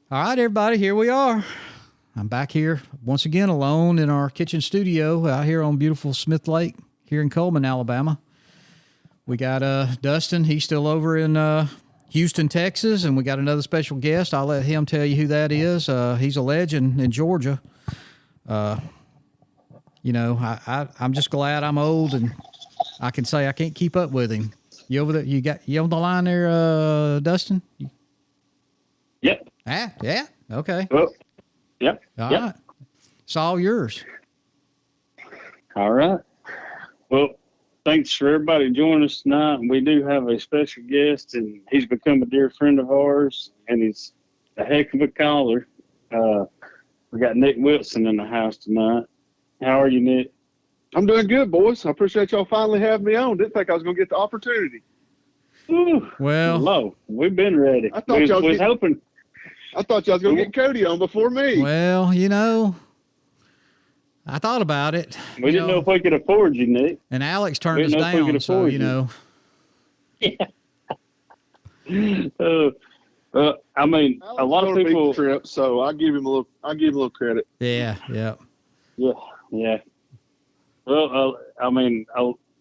All right, everybody, here we are. I'm back here once again alone in our kitchen studio out here on beautiful Smith Lake here in Coleman, Alabama. We got Dustin. He's still over in Houston, Texas, and we got another special guest. I'll let him tell you who that is. He's a legend in Georgia. I'm just glad I'm old and I can say I can't keep up with him. You over there? You on the line there, Dustin? Yep. Yeah. Okay. Well, yep. All yep. right. It's all yours. All right. Well, thanks for everybody joining us tonight. We do have a special guest, and he's become a dear friend of ours, and he's a heck of a caller. We got Nick Wilson in the house tonight. How are you, Nick? I'm doing good, boys. I appreciate y'all finally having me on. Didn't think I was going to get the opportunity. Ooh, Well, low. We've been ready. I thought y'all was hoping. I thought y'all was going to get Cody on before me. well, I thought about it. We didn't know if we could afford you, Nick. And Alex turned We us didn't know if we down, could so, afford you know. I mean, Alex a lot of on a big people. trip, so I'll give him a little credit. Yeah. Yeah. Well,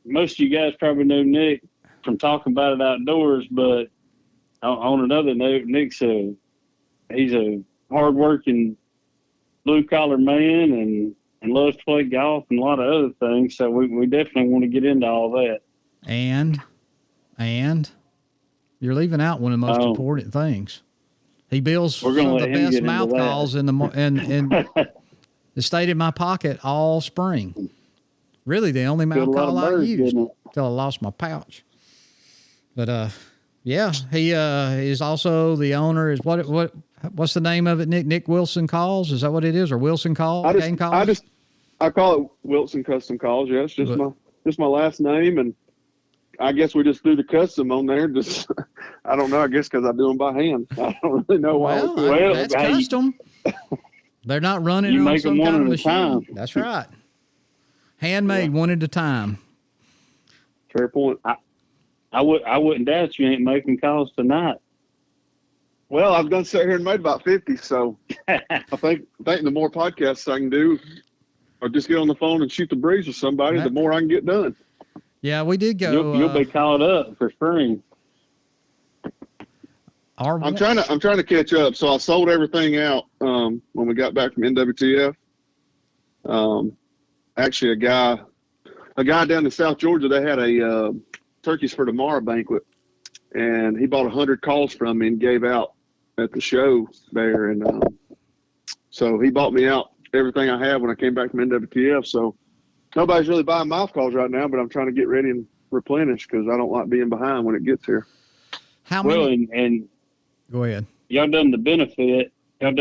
most of you guys probably know Nick from talking about it outdoors, but on another note, he's a hardworking blue collar man and loves to play golf and a lot of other things. So we definitely want to get into all that. And you're leaving out one of the most important things. He builds some of the best mouth calls in the stayed in my pocket all spring. Really, the only mouth call I used until I lost my pouch. But yeah, he is also the owner. Is what's the name of it? Nick Wilson Calls. Is that what it is, or Wilson Game Calls? I call it Wilson Custom Calls. Yeah, it's just my last name, and I guess we just do the custom on there. Just I don't know. I guess because I do them by hand. I don't really know why. Well, that's custom. They're not running on some kind of machine. That's right. Handmade, one at a time. Fair point. I wouldn't doubt you ain't making calls tonight. Well, I've done sit here and made about 50, so I think the more podcasts I can do, or just get on the phone and shoot the breeze with somebody, the more I can get done. Yeah, we did go. You'll be caught up for spring. I'm trying to catch up. So I sold everything out when we got back from NWTF. Actually, a guy down in South Georgia, they had a Turkeys for Tomorrow banquet, and he bought 100 calls from me and gave out at the show there. And so he bought me out everything I had when I came back from NWTF. So nobody's really buying mouth calls right now, but I'm trying to get ready and replenish because I don't like being behind when it gets here. How many? Well, and go ahead. Y'all done that benefit, and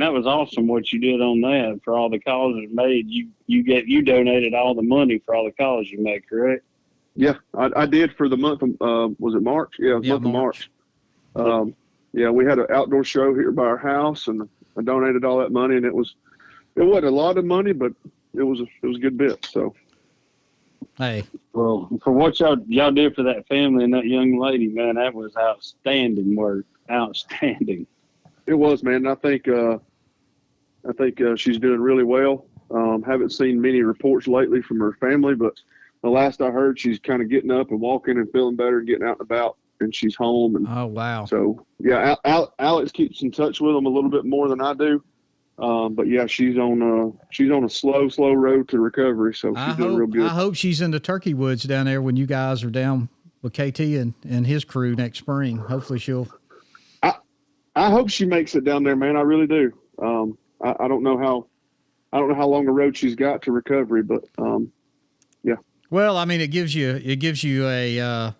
that was awesome what you did on that for all the calls that made. You donated all the money for all the calls you made, correct? Yeah, I did for the month of, was it March? Yeah, it was month of March. Yeah, we had an outdoor show here by our house, and I donated all that money, and it wasn't a lot of money, but it was a good bit. So, hey, well, for what y'all did for that family and that young lady, man, that was outstanding work. Outstanding. It was, man. I think she's doing really well. Haven't seen many reports lately from her family, but the last I heard, she's kind of getting up and walking and feeling better and getting out and about, and she's home. And oh wow! So yeah, Alex keeps in touch with them a little bit more than I do. But yeah, she's on a slow road to recovery. So she's doing real good. I hope she's in the turkey woods down there when you guys are down with KT and his crew next spring. Hopefully she'll. I hope she makes it down there, man. I really do. I don't know how long a road she's got to recovery, but yeah. Well, I mean, it gives you a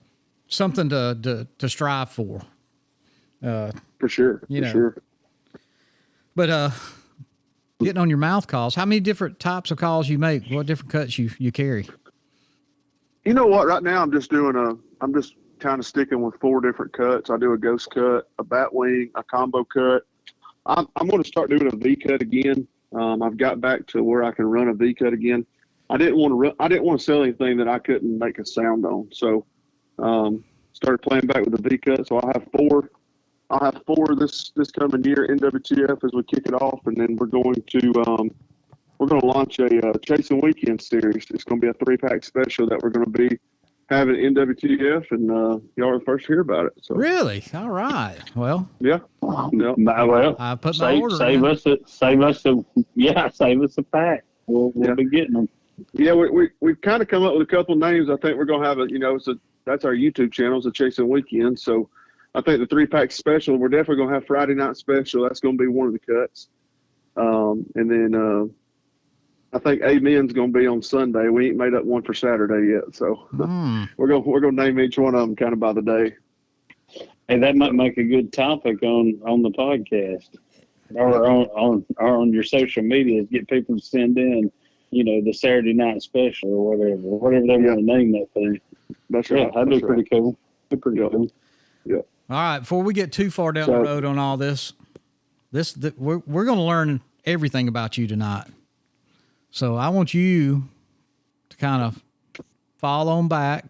something to strive for. For sure. Sure. But getting on your mouth calls, how many different types of calls you make? What different cuts you carry? You know what? Right now, I'm just kind of sticking with 4 different cuts. I do a ghost cut, a bat wing, a combo cut. I'm going to start doing a V cut again. I've got back to where I can run a V cut again. I didn't want to sell anything that I couldn't make a sound on. So started playing back with the V cut. So I have I'll have 4 this coming year, NWTF, as we kick it off, and then we're going to launch a Chasing Weekend series. It's going to be a 3-pack special that we're going to be having NWTF, and y'all are the first to hear about it. So really, all right. Well, yeah. Well, I put my order save in. save us a pack. We'll be getting them. Yeah, we've kind of come up with a couple names. I think we're going to have that's our YouTube channel, it's a Chasing Weekend. So I think the 3-pack special, we're definitely going to have Friday night special. That's going to be one of the cuts. And then I think Amen's going to be on Sunday. We ain't made up one for Saturday yet. So we're going to name each one of them kind of by the day. Hey, that might make a good topic on the podcast or on your social medias. Get people to send in, the Saturday night special or whatever they want to name that thing. That's right. That'd be pretty cool. Cool. Yeah. All right. Before we get too far down the road on all this, we're going to learn everything about you tonight. So I want you to kind of fall on back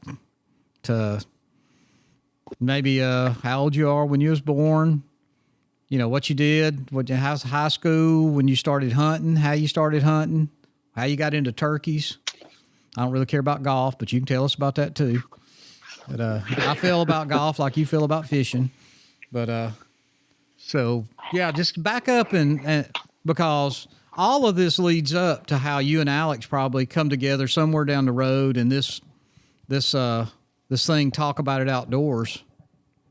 to maybe how old you are when you was born, what you did, how's high school, when you started hunting, how you started hunting, how you got into turkeys. I don't really care about golf, but you can tell us about that too. But I feel about golf like you feel about fishing. But so yeah, just back up and because all of this leads up to how you and Alex probably come together somewhere down the road, and this thing, Talk About It Outdoors,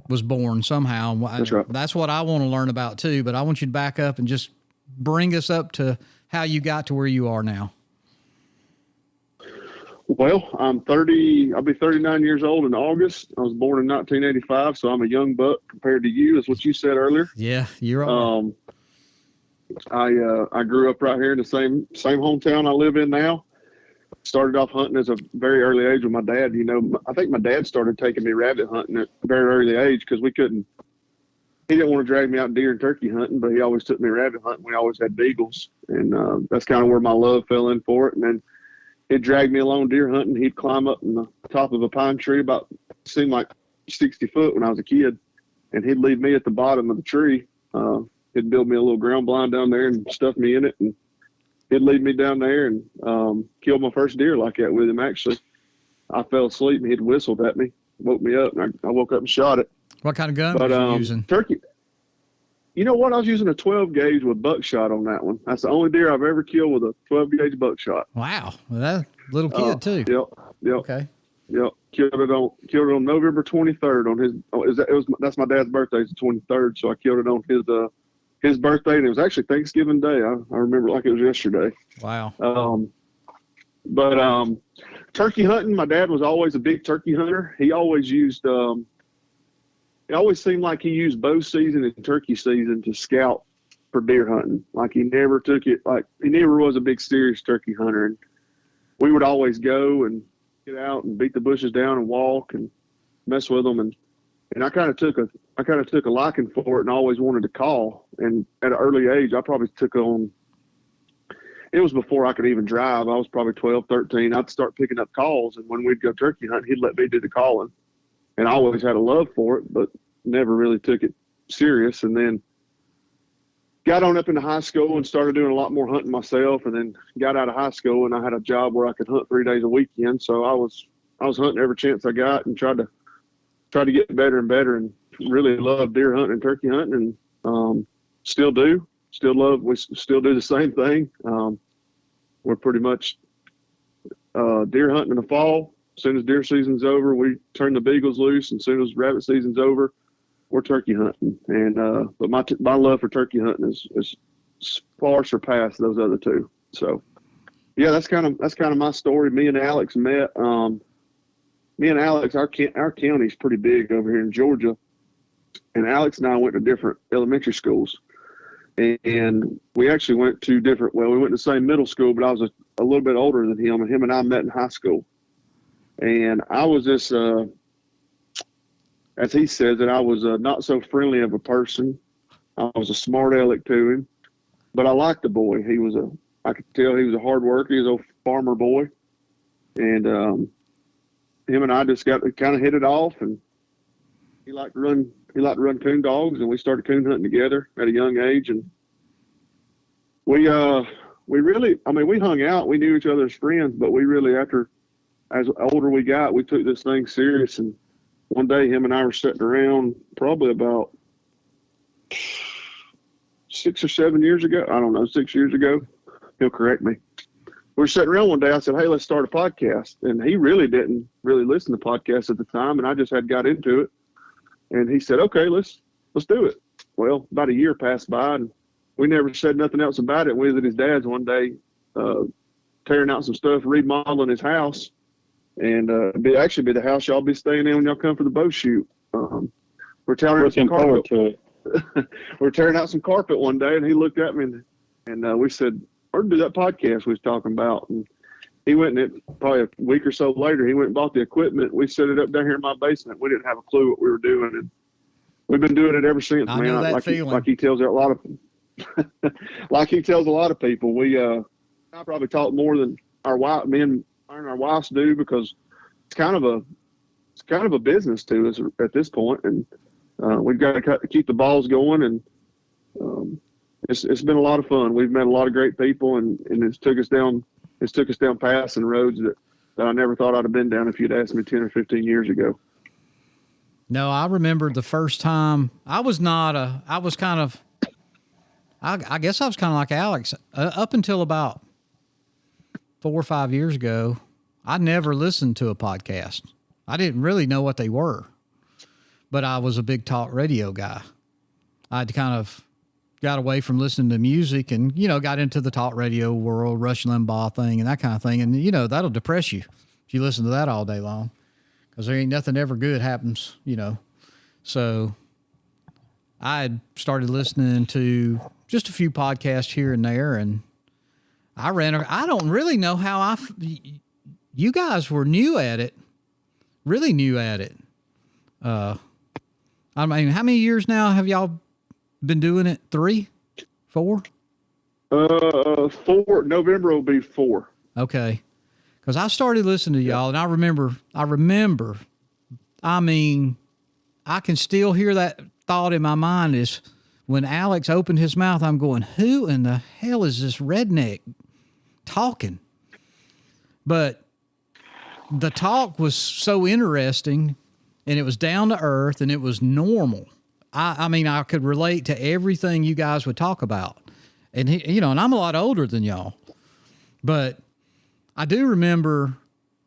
was born somehow. That's right. That's what I want to learn about too. But I want you to back up and just bring us up to how you got to where you are now. Well, I'm 30. I'll be 39 years old in August. I was born in 1985, so I'm a young buck compared to you, is what you said earlier. Yeah, you're right. I grew up right here in the same hometown I live in now. Started off hunting as a very early age with my dad. I think my dad started taking me rabbit hunting at a very early age because he didn't want to drag me out deer and turkey hunting, but he always took me rabbit hunting. We always had beagles, and that's kind of where my love fell in for it. And then he'd drag me along deer hunting. He'd climb up in the top of a pine tree seemed like 60 foot when I was a kid, and he'd leave me at the bottom of the tree. He'd build me a little ground blind down there and stuff me in it, and he'd lead me down there and killed my first deer like that with him, actually. I fell asleep, and he'd whistled at me, woke me up, and I woke up and shot it. What kind of gun were you using? Turkey. You know what? I was using a 12 gauge with buckshot on that one. That's the only deer I've ever killed with a 12 gauge buckshot. Wow. Well, that little kid too. Yep. Okay. Yep. Killed it on November 23rd on that's my dad's birthday. It's the 23rd. So I killed it on his birthday, and it was actually Thanksgiving Day. I remember it like it was yesterday. Wow. But turkey hunting, my dad was always a big turkey hunter. He always used, it always seemed like he used bow season and turkey season to scout for deer hunting. Like he never was a big serious turkey hunter. And we would always go and get out and beat the bushes down and walk and mess with them. And I kind of took a liking for it and always wanted to call. And at an early age, I probably took on, it was before I could even drive. I was probably 12, 13. I'd start picking up calls. And when we'd go turkey hunting, he'd let me do the calling. And I always had a love for it, but never really took it serious. And then got on up into high school and started doing a lot more hunting myself, and then got out of high school and I had a job where I could hunt 3 days a weekend. So I was hunting every chance I got and tried to get better and better, and really loved deer hunting and turkey hunting, and still do. We still do the same thing. We're pretty much deer hunting in the fall. As soon as deer season's over, we turn the beagles loose, and as soon as rabbit season's over, we're turkey hunting. And but my love for turkey hunting is far surpassed those other two. So yeah, that's kind of my story. Me and Alex met. Me and Alex, our county's pretty big over here in Georgia, and Alex and I went to different elementary schools, and we actually went to we went to the same middle school, but I was a little bit older than him, and him and I met in high school. And I was just, as he says, that I was not so friendly of a person. I was a smart aleck to him, but I liked the boy. I could tell he was a hard worker. He was a farmer boy. And him and I just got to kind of hit it off. And he liked to run coon dogs, and we started coon hunting together at a young age. And we really, I mean, we hung out, we knew each other as friends, but we really, as older we got, we took this thing serious. And one day him and I were sitting around probably about 6 or 7 years ago. I don't know, 6 years ago. He'll correct me. We were sitting around one day. I said, hey, let's start a podcast. And he really didn't really listen to podcasts at the time. And I just had got into it. And he said, okay, let's do it. Well, about a year passed by, and we never said nothing else about it. We was at his dad's one day, tearing out some stuff, remodeling his house. And it'd be the house y'all be staying in when y'all come for the bow shoot. We're tearing out some carpet. We're tearing out some carpet one day, and he looked at me, and we said, we're going to do that podcast we was talking about. And he went, and probably a week or so later, he went and bought the equipment. We set it up down here in my basement. We didn't have a clue what we were doing, and we've been doing it ever since, I know that like feeling. He tells a lot of like he tells a lot of people. I probably talk more than me and our wives do, because it's kind of a business to us at this point, and we've got to keep the balls going, and it's been a lot of fun. We've met a lot of great people, and it's took us down paths and roads that I never thought I'd have been down if you'd asked me 10 or 15 years ago. No, I remember the first time I guess I was kind of like Alex. Up until about 4 or 5 years ago, I never listened to a podcast. I didn't really know what they were, but I was a big talk radio guy. I'd kind of got away from listening to music and, got into the talk radio world, Rush Limbaugh thing and that kind of thing. And, that'll depress you if you listen to that all day long, because there ain't nothing ever good happens, So I had started listening to just a few podcasts here and there, and I don't really know how you guys were new at it, really new at it. I mean, how many years now have y'all been doing it? 3, 4? 4. November will be 4. Okay. Because I started listening to y'all, and I remember, I mean, I can still hear that thought in my mind is when Alex opened his mouth, I'm going, who in the hell is this redneck talking? But the talk was so interesting, and it was down to earth, and it was normal. I mean, I could relate to everything you guys would talk about. And, and I'm a lot older than y'all. But I do remember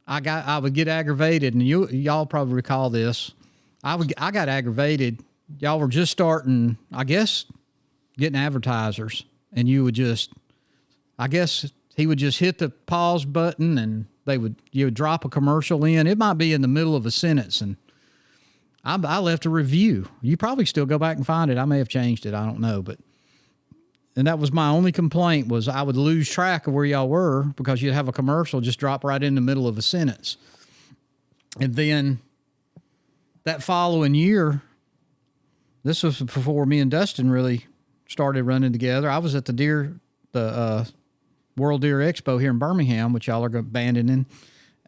I would get aggravated, and y'all probably recall this. I got aggravated. Y'all were just starting, I guess, getting advertisers, and you would just, I guess he would just hit the pause button, and you would drop a commercial in. It might be in the middle of a sentence, and I left a review. You probably still go back and find it. I may have changed it. I don't know, and that was my only complaint, was I would lose track of where y'all were because you'd have a commercial just drop right in the middle of a sentence. And then that following year, this was before me and Dustin really started running together. I was at the World Deer Expo here in Birmingham, which y'all are abandoning,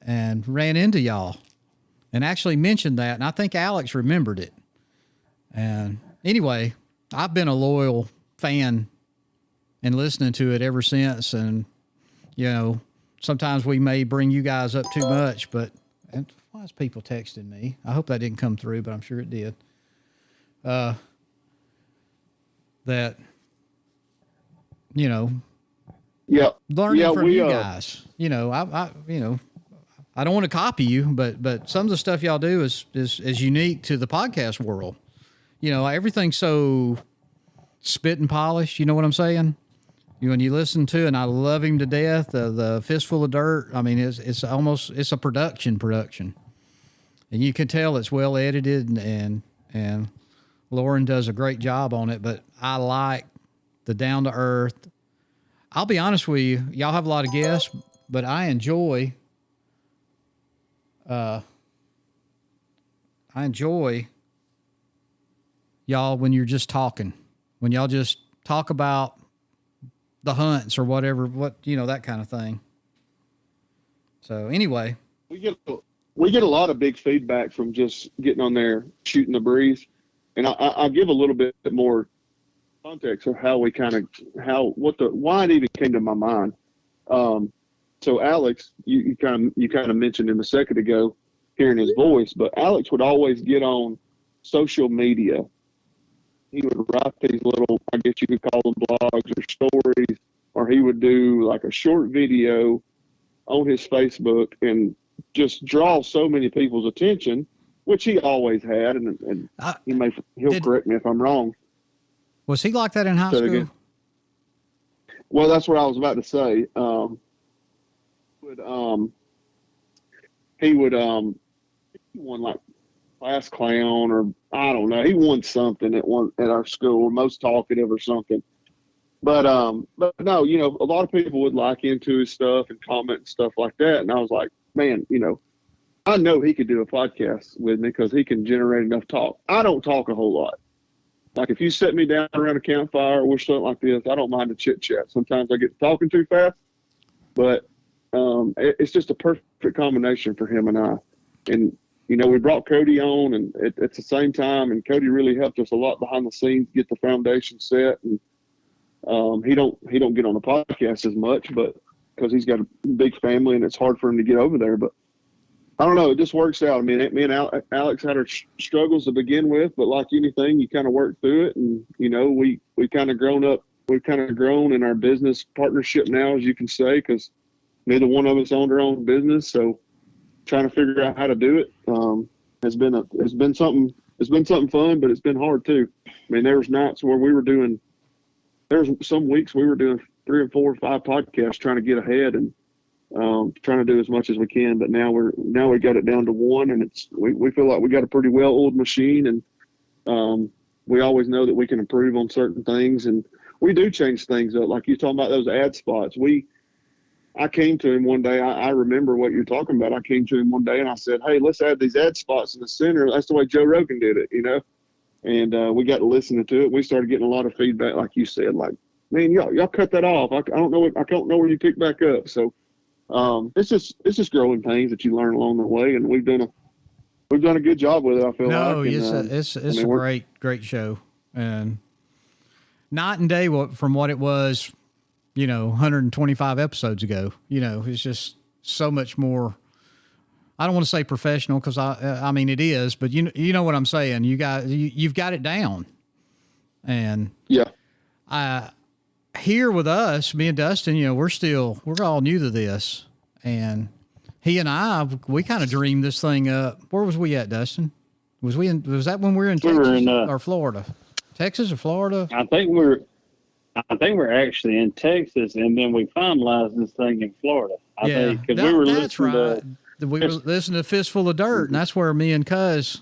and ran into y'all and actually mentioned that. And I think Alex remembered it. And anyway, I've been a loyal fan and listening to it ever since. And, sometimes we may bring you guys up too much, but why is people texting me? I hope that didn't come through, but I'm sure it did. That, yeah, learning from you guys, I don't want to copy you, but some of the stuff y'all do is unique to the podcast world. Everything's so spit and polished. You know what I'm saying? When you listen to, and I love him to death, the Fistful of Dirt. I mean, it's a production, and you can tell it's well edited, and Lauren does a great job on it. But I like the down to earth. I'll be honest with you, y'all have a lot of guests, but I enjoy y'all when you're just talking, when y'all just talk about the hunts or whatever, that kind of thing. So anyway, we get we get a lot of big feedback from just getting on there, shooting the breeze. And I'll give a little bit more context of how we why it even came to my mind. So Alex, you kind of mentioned him a second ago, hearing his voice, but Alex would always get on social media. He would write these little, I guess you could call them blogs or stories, or he would do like a short video on his Facebook and just draw so many people's attention, which he always had. And he'll correct me if I'm wrong. Was he like that in high school? Again. Well, that's what I was about to say. He won like class clown, or I don't know. He won something at our school, most talkative or something. But no, a lot of people would like into his stuff and comment and stuff like that. And I was like, man, I know he could do a podcast with me because he can generate enough talk. I don't talk a whole lot. Like if you set me down around a campfire or something like this, I don't mind the chit chat. Sometimes I get talking too fast, but it's just a perfect combination for him and I. And we brought Cody on, and at the same time, and Cody really helped us a lot behind the scenes, get the foundation set. And he don't get on the podcast as much, but because he's got a big family and it's hard for him to get over there. But I don't know, it just works out. I mean, me and Alex had our struggles to begin with, but like anything, you kind of work through it. And we kind of grown up. We've kind of grown in our business partnership now, as you can say, because neither one of us owned our own business. So trying to figure out how to do it has been something fun, but it's been hard too. I mean, there was nights where there's some weeks we were doing 3 or 4 or 5 podcasts trying to get ahead and trying to do as much as we can. But now we got it down to 1, and we feel like we got a pretty well-oiled machine, and we always know that we can improve on certain things, and we do change things up. Like you talking about those ad spots. I came to him one day. I remember what you're talking about. I came to him one day and I said, hey, let's add these ad spots in the center. That's the way Joe Rogan did it, And we got to listening to it. We started getting a lot of feedback, like you said, like, man, y'all cut that off. I don't know where you pick back up. So it's just growing pains that you learn along the way, and we've done a good job with it. I feel like. It's a great show, and night and day from what it was, 125 episodes ago. It's just so much more. I don't want to say professional because I mean it is, but you know what I'm saying. You've got it down, and yeah. Here with us, me and Dustin, we're all new to this, and he and we kind of dreamed this thing up. Where was we at, Dustin? Was that when we were in Texas or Florida? Texas or Florida? I think we're actually in Texas, and then we finalized this thing in Florida. I think because we were listening we were listening to Fistful of Dirt, and that's where me and Cuz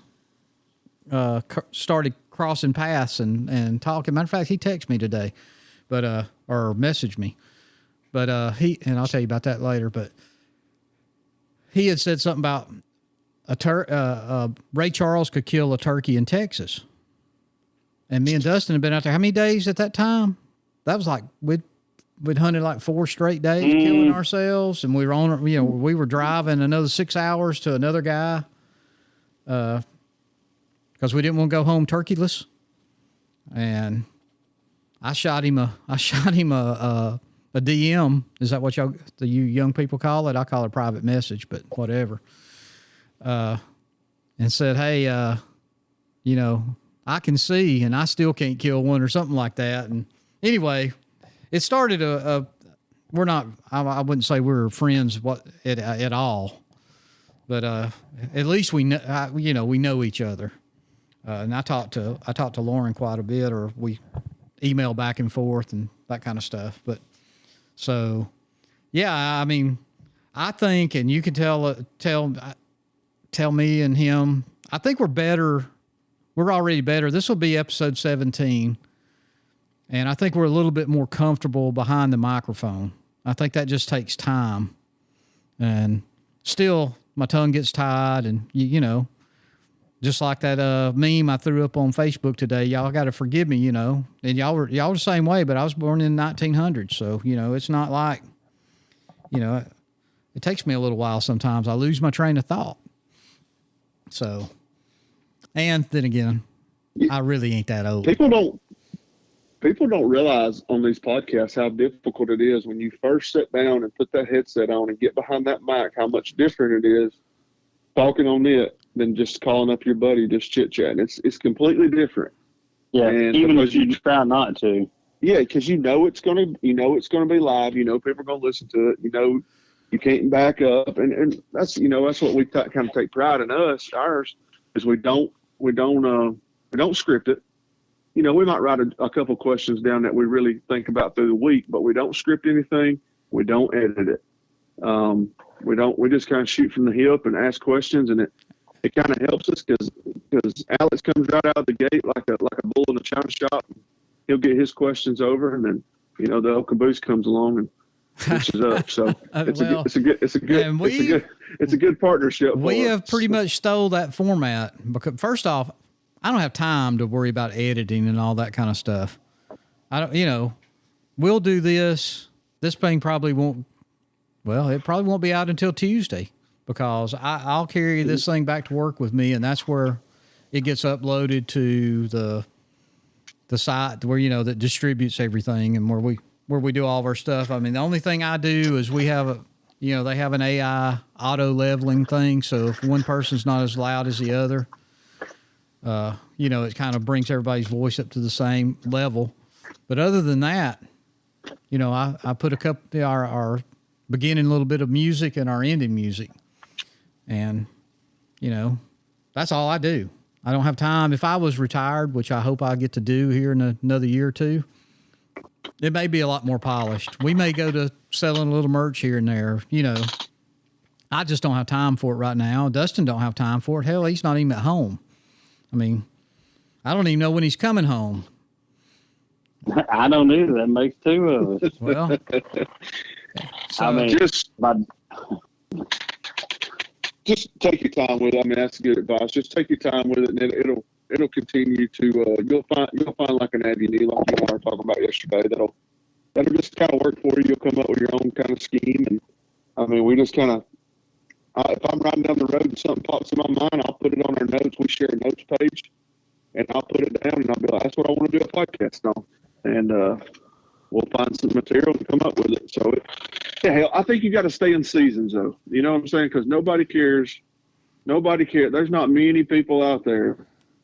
started crossing paths and talking. Matter of fact, he texted me today, but or messaged me, but and I'll tell you about that later. But he had said something about Ray Charles could kill a turkey in Texas, and me and Dustin had been out there. How many days at that time? That was like we'd hunted like 4 straight days, killing ourselves, and we were on. We were driving another 6 hours to another guy, because we didn't want to go home turkeyless, and I shot him a DM. Is that what you young people call it? I call it a private message, but whatever. And said, hey, I can see, and I still can't kill one, or something like that. And anyway, it started we're not, I wouldn't say we're friends at all, but at least we know, we know each other. And I talked to Lauren quite a bit, or we email back and forth and that kind of stuff. But so, yeah, I mean, I think, and you can tell me and him, I think we're better. We're already better. This will be episode 17. And I think we're a little bit more comfortable behind the microphone. I think that just takes time. And still, my tongue gets tied, and, just like that meme I threw up on Facebook today, y'all got to forgive me, and y'all were the same way, but I was born in the 1900s. So, it's not like, it takes me a little while sometimes. I lose my train of thought. So, and then again, I really ain't that old. People don't realize on these podcasts how difficult it is when you first sit down and put that headset on and get behind that mic, how much different it is talking on it than just calling up your buddy, just chit-chatting. It's completely different. Yeah, and even if you try not to. Yeah, because you know it's gonna be live. You know people are gonna listen to it. You know you can't back up, and that's that's what we kind of take pride in. Ours is we don't script it. We might write a couple questions down that we really think about through the week, but we don't script anything. We don't edit it. We just kind of shoot from the hip and ask questions, and it kind of helps us because Alex comes right out of the gate like a bull in a china shop. He'll get his questions over, and then the old caboose comes along and switches up. So it's a good partnership. We have pretty much stole that format because first off, I don't have time to worry about editing and all that kind of stuff. I don't, we'll do this. This thing probably won't. Well, it probably won't be out until Tuesday because I'll carry this thing back to work with me, and that's where it gets uploaded to the site where that distributes everything and where we do all of our stuff. I mean, the only thing I do is we have they have an AI auto leveling thing, so if one person's not as loud as the other, it kind of brings everybody's voice up to the same level. But other than that, I put a couple our beginning little bit of music and our ending music, and that's all I do. I don't have time. If I was retired, which I hope I get to do here in another year or two, it may be a lot more polished. We may go to selling a little merch here and there. I just don't have time for it right now. Dustin don't have time for it. Hell, he's not even at home. I mean, I don't even know when he's coming home. I don't either. That makes two of us. Well, so, just take your time with it. I mean, that's good advice. Just take your time with it, and it'll continue to. You'll find like an avenue like you and I were talking about yesterday. That'll just kind of work for you. You'll come up with your own kind of scheme, and I mean, we just kind of. If I'm riding down the road and something pops in my mind, I'll put it on our notes. We share a notes page, and I'll put it down, and I'll be like, "That's what I want to do a podcast on," and we'll find some material and come up with it. So hell, I think you got to stay in seasons, though. You know what I'm saying? Because nobody cares. Nobody cares. There's not many people out there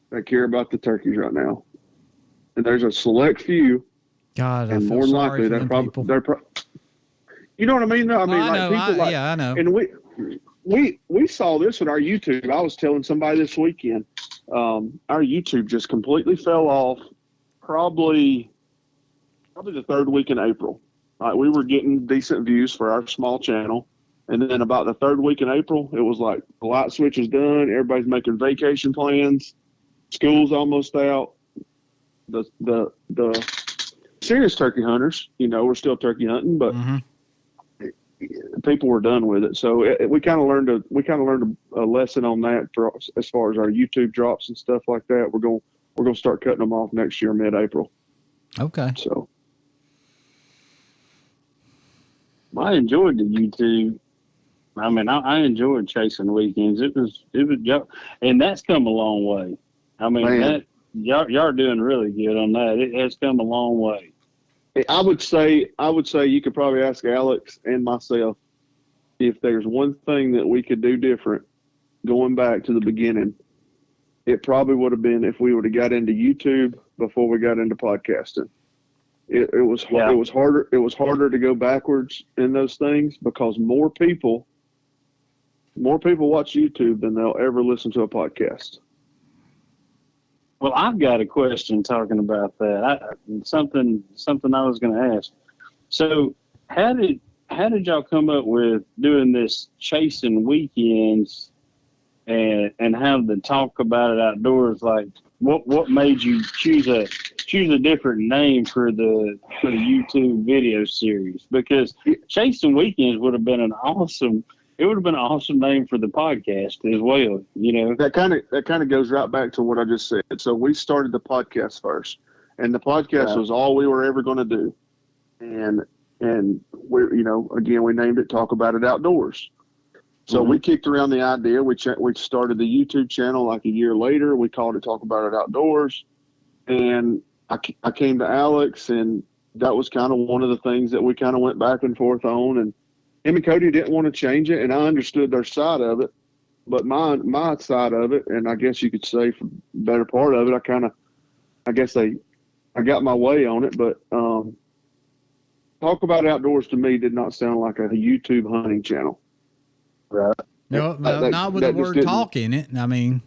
that care about the turkeys right now, and there's a select few. God, and more than likely, they're probably. You know what I mean? Though? I mean, I know. And we saw this with our YouTube. I was telling somebody this weekend, our YouTube just completely fell off. Probably the third week in April. We were getting decent views for our small channel, and then about the third week in April, it was like the light switch is done. Everybody's making vacation plans. School's almost out. The serious turkey hunters, we're still turkey hunting, but people were done with it. So we kind of learned a lesson on that as far as our YouTube drops and stuff like that. We're going to start cutting them off next year, mid-April. Okay. So I enjoyed the YouTube. I mean, I enjoyed chasing weekends. It was, and that's come a long way. I mean, y'all are doing really good on that. It has come a long way. I would say you could probably ask Alex and myself if there's one thing that we could do different going back to the beginning. It probably would have been if we would have got into YouTube before we got into podcasting. It was harder. It was harder to go backwards in those things because more people watch YouTube than they'll ever listen to a podcast. Well, I've got a question talking about that. Something I was going to ask. So, how did y'all come up with doing this chasing weekends and have the talk about it outdoors? Like, what made you choose a different name for the YouTube video series? Because chasing weekends would have been an awesome name for the podcast as well. That kind of goes right back to what I just said. So we started the podcast first, and the podcast was all we were ever going to do. And we, again, we named it Talk About It Outdoors. So we kicked around the idea. We started the YouTube channel like a year later. We called it Talk About It Outdoors. And I came to Alex, and that was kind of one of the things that we kind of went back and forth on. And him and Cody didn't want to change it, and I understood their side of it. But my side of it, and I guess you could say for the better part of it, I got my way on it. But Talk About Outdoors to me did not sound like a YouTube hunting channel. Right. No, not with the word talk in it. I mean,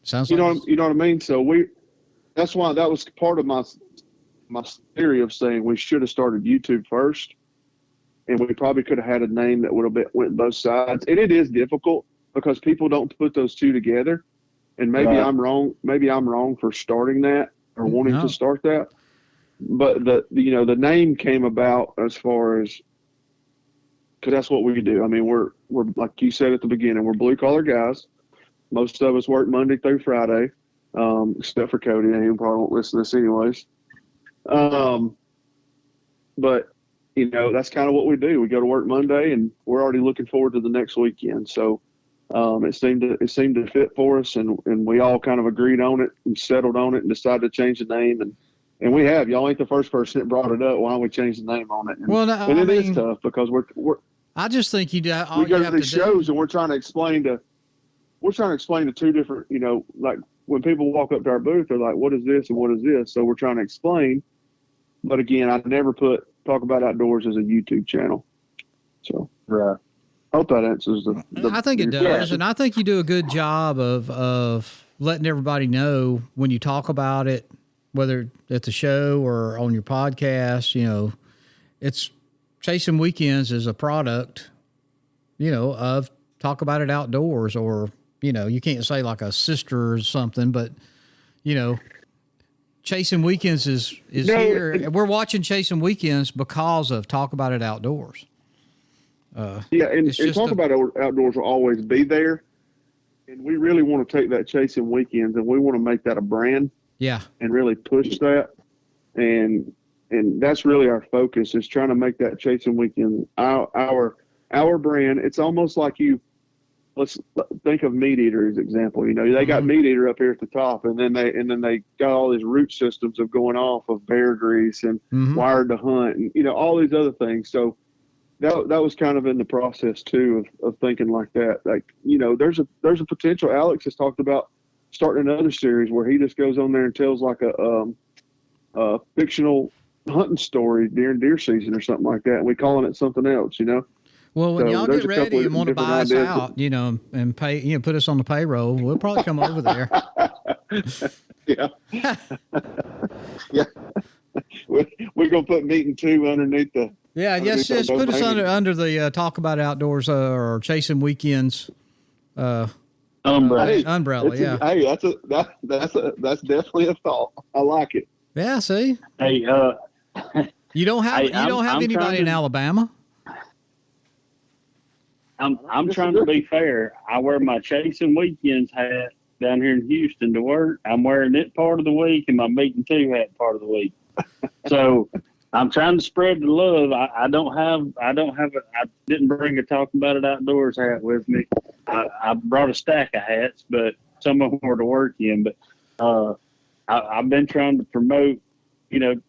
sounds you know what I mean? So that's why that was part of my theory of saying we should have started YouTube first, and we probably could have had a name that would have went both sides. And it is difficult because people don't put those two together. And maybe I'm wrong. Maybe I'm wrong for starting that or wanting to start that. But the name came about as far as, because that's what we do. I mean, we're like you said at the beginning, we're blue collar guys. Most of us work Monday through Friday, except for Cody. He probably won't listen to this anyways. But that's kind of what we do. We go to work Monday, and we're already looking forward to the next weekend. So it seemed to fit for us, and we all kind of agreed on it and settled on it and decided to change the name. And we have. Y'all ain't the first person that brought it up. Why don't we change the name on it? And it is tough because we're I just think we go to these shows and we're trying to explain to two different, like when people walk up to our booth, they're like, what is this and what is this? So we're trying to explain. But again, I never put Talk About Outdoors as a YouTube channel. So right. I hope that answers I think it does. And I think you do a good job of letting everybody know when you talk about it, whether at the show or on your podcast, it's Chasing Weekends is a product, of Talk About It Outdoors, or, you can't say like a sister or something, but, Chasing Weekends is here. We're watching Chasing Weekends because of Talk About It Outdoors. And Talk About It Outdoors will always be there. And we really want to take that Chasing Weekends and we want to make that a brand. Yeah. And really push that. And that's really our focus, is trying to make that Chasing Weekend our brand. It's almost like let's think of Meat Eater as an example. They got Meat Eater up here at the top, and then they got all these root systems of going off of Bear Grease and Wired to Hunt and all these other things. So that was kind of in the process too of thinking like that. Like there's a potential. Alex has talked about starting another series where he just goes on there and tells like a fictional hunting story during deer season or something like that, and we calling it something else. Well, when y'all get ready and want to buy us out, and pay, put us on the payroll, we'll probably come over there. Yeah. Yeah. We're going to put Meeting 2 underneath the. Yeah, just put us under the Talk About Outdoors or Chasing Weekends umbrella. Yeah. Hey, that's definitely a thought. I like it. Yeah. See. Hey, you don't have anybody in Alabama. I'm trying to be fair. I wear my Chasing Weekends hat down here in Houston to work. I'm wearing it part of the week and my Meeting 2 hat part of the week. So I'm trying to spread the love. I didn't bring a Talk About It Outdoors hat with me. I brought a stack of hats, but some of them were to work in. But I've been trying to promote the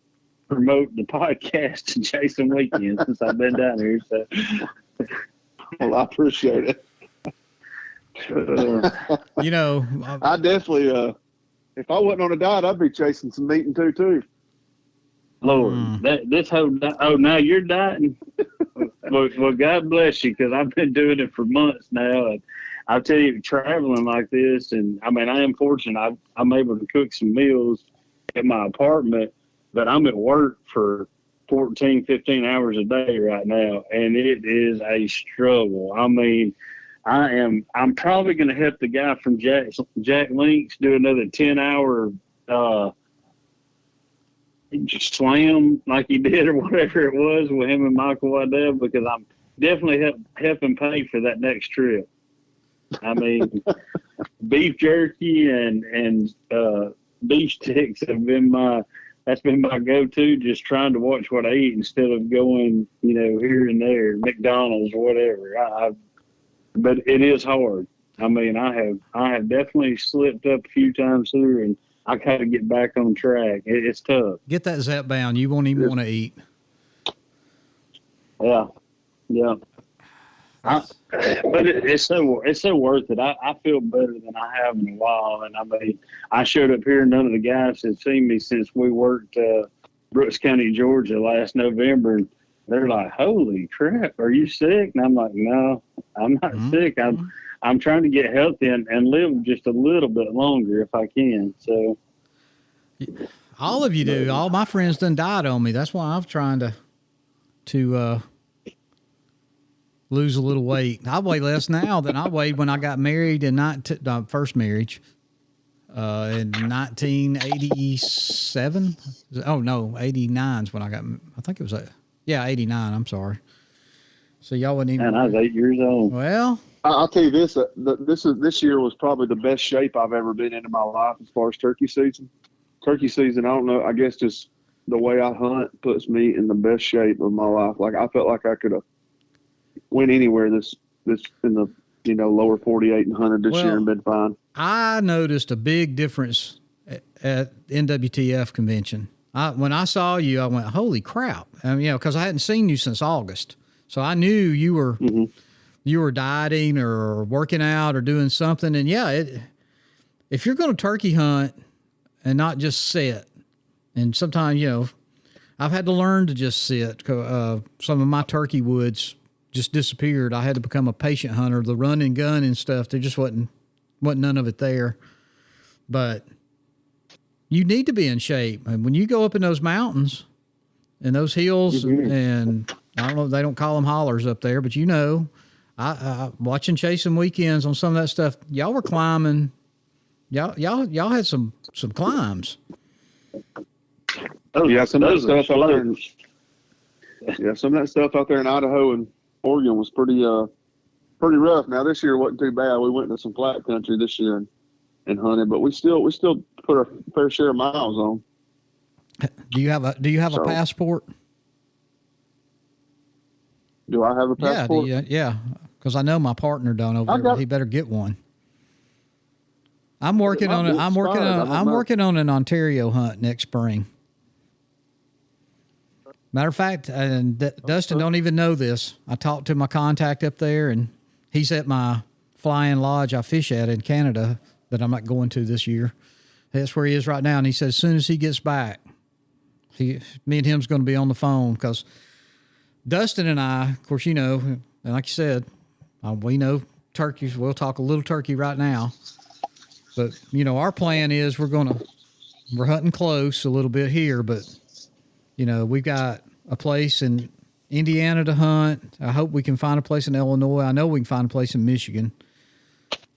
podcast and Chasing Weekends since I've been down here. So. Well, I appreciate it. I definitely, if I wasn't on a diet, I'd be chasing some Meeting 2 too. Lord, now you're dieting. well, God bless you, because I've been doing it for months now. And I'll tell you, traveling like this, and I mean, I am fortunate. I'm able to cook some meals at my apartment, but I'm at work for 14, 15 hours a day right now, and it is a struggle. I mean, I'm probably going to help the guy from Jack Links do another 10-hour slam like he did or whatever it was with him and Michael Waddell, because I'm definitely helping pay for that next trip. I mean, beef jerky and beef sticks have been that's been my go-to, just trying to watch what I eat instead of going, here and there, McDonald's or whatever. but it is hard. I mean, I have definitely slipped up a few times here, and I got to get back on track. It's tough. Get that Zepbound. You won't even want to eat. Yeah. But it's so worth it. I feel better than I have in a while. And I mean, I showed up here. None of the guys had seen me since we worked Brooks County, Georgia last November. And they're like, "Holy crap, are you sick?" And I'm like, "No, I'm not sick. I'm trying to get healthy and live just a little bit longer if I can." So all of you do. All my friends done died on me. That's why I'm trying to lose a little weight. I weigh less now than I weighed when I got married in first marriage in 1987. Oh no, 89 is when I got. I think it was 89. I'm sorry. So y'all wasn't even. And I was 8 years old. Well, I'll tell you this: this year was probably the best shape I've ever been in my life as far as turkey season. Turkey season, I don't know. I guess just the way I hunt puts me in the best shape of my life. Like I felt like I could have went anywhere this in the lower 48 and hunted this year and been fine. I noticed a big difference at NWTF convention. When I saw you, I went, "Holy crap!" Because I hadn't seen you since August, so I knew you were you were dieting or working out or doing something. And if you're going to turkey hunt and not just sit, and sometimes I've had to learn to just sit. Some of my turkey woods just disappeared. I had to become a patient hunter. The run and gun and stuff, there just wasn't none of it there. But you need to be in shape. And when you go up in those mountains and those hills, and I don't know, they don't call them hollers up there, but I watching Chasing Weekends on some of that stuff, y'all were climbing. Y'all had some climbs. Oh yeah, some of that stuff out there. Yeah, some of that stuff out there in Idaho and Oregon was pretty rough. Now this year wasn't too bad. We went to some flat country this year and hunted, but we still put our fair share of miles on. Do you have a passport? Do I have a passport? Yeah. Because I know my partner done over there. He better get one. I'm working on it. I'm working on an Ontario hunt next spring. Matter of fact, and Dustin don't even know this. I talked to my contact up there, and he's at my fly-in lodge I fish at in Canada that I'm not going to this year. That's where he is right now. And he said as soon as he gets back, me and him's going to be on the phone because Dustin and I, of course, and like you said, we know turkeys. We'll talk a little turkey right now. But, our plan is we're hunting close a little bit here, but, we've got a place in Indiana to hunt. I hope we can find a place in Illinois. I know we can find a place in Michigan.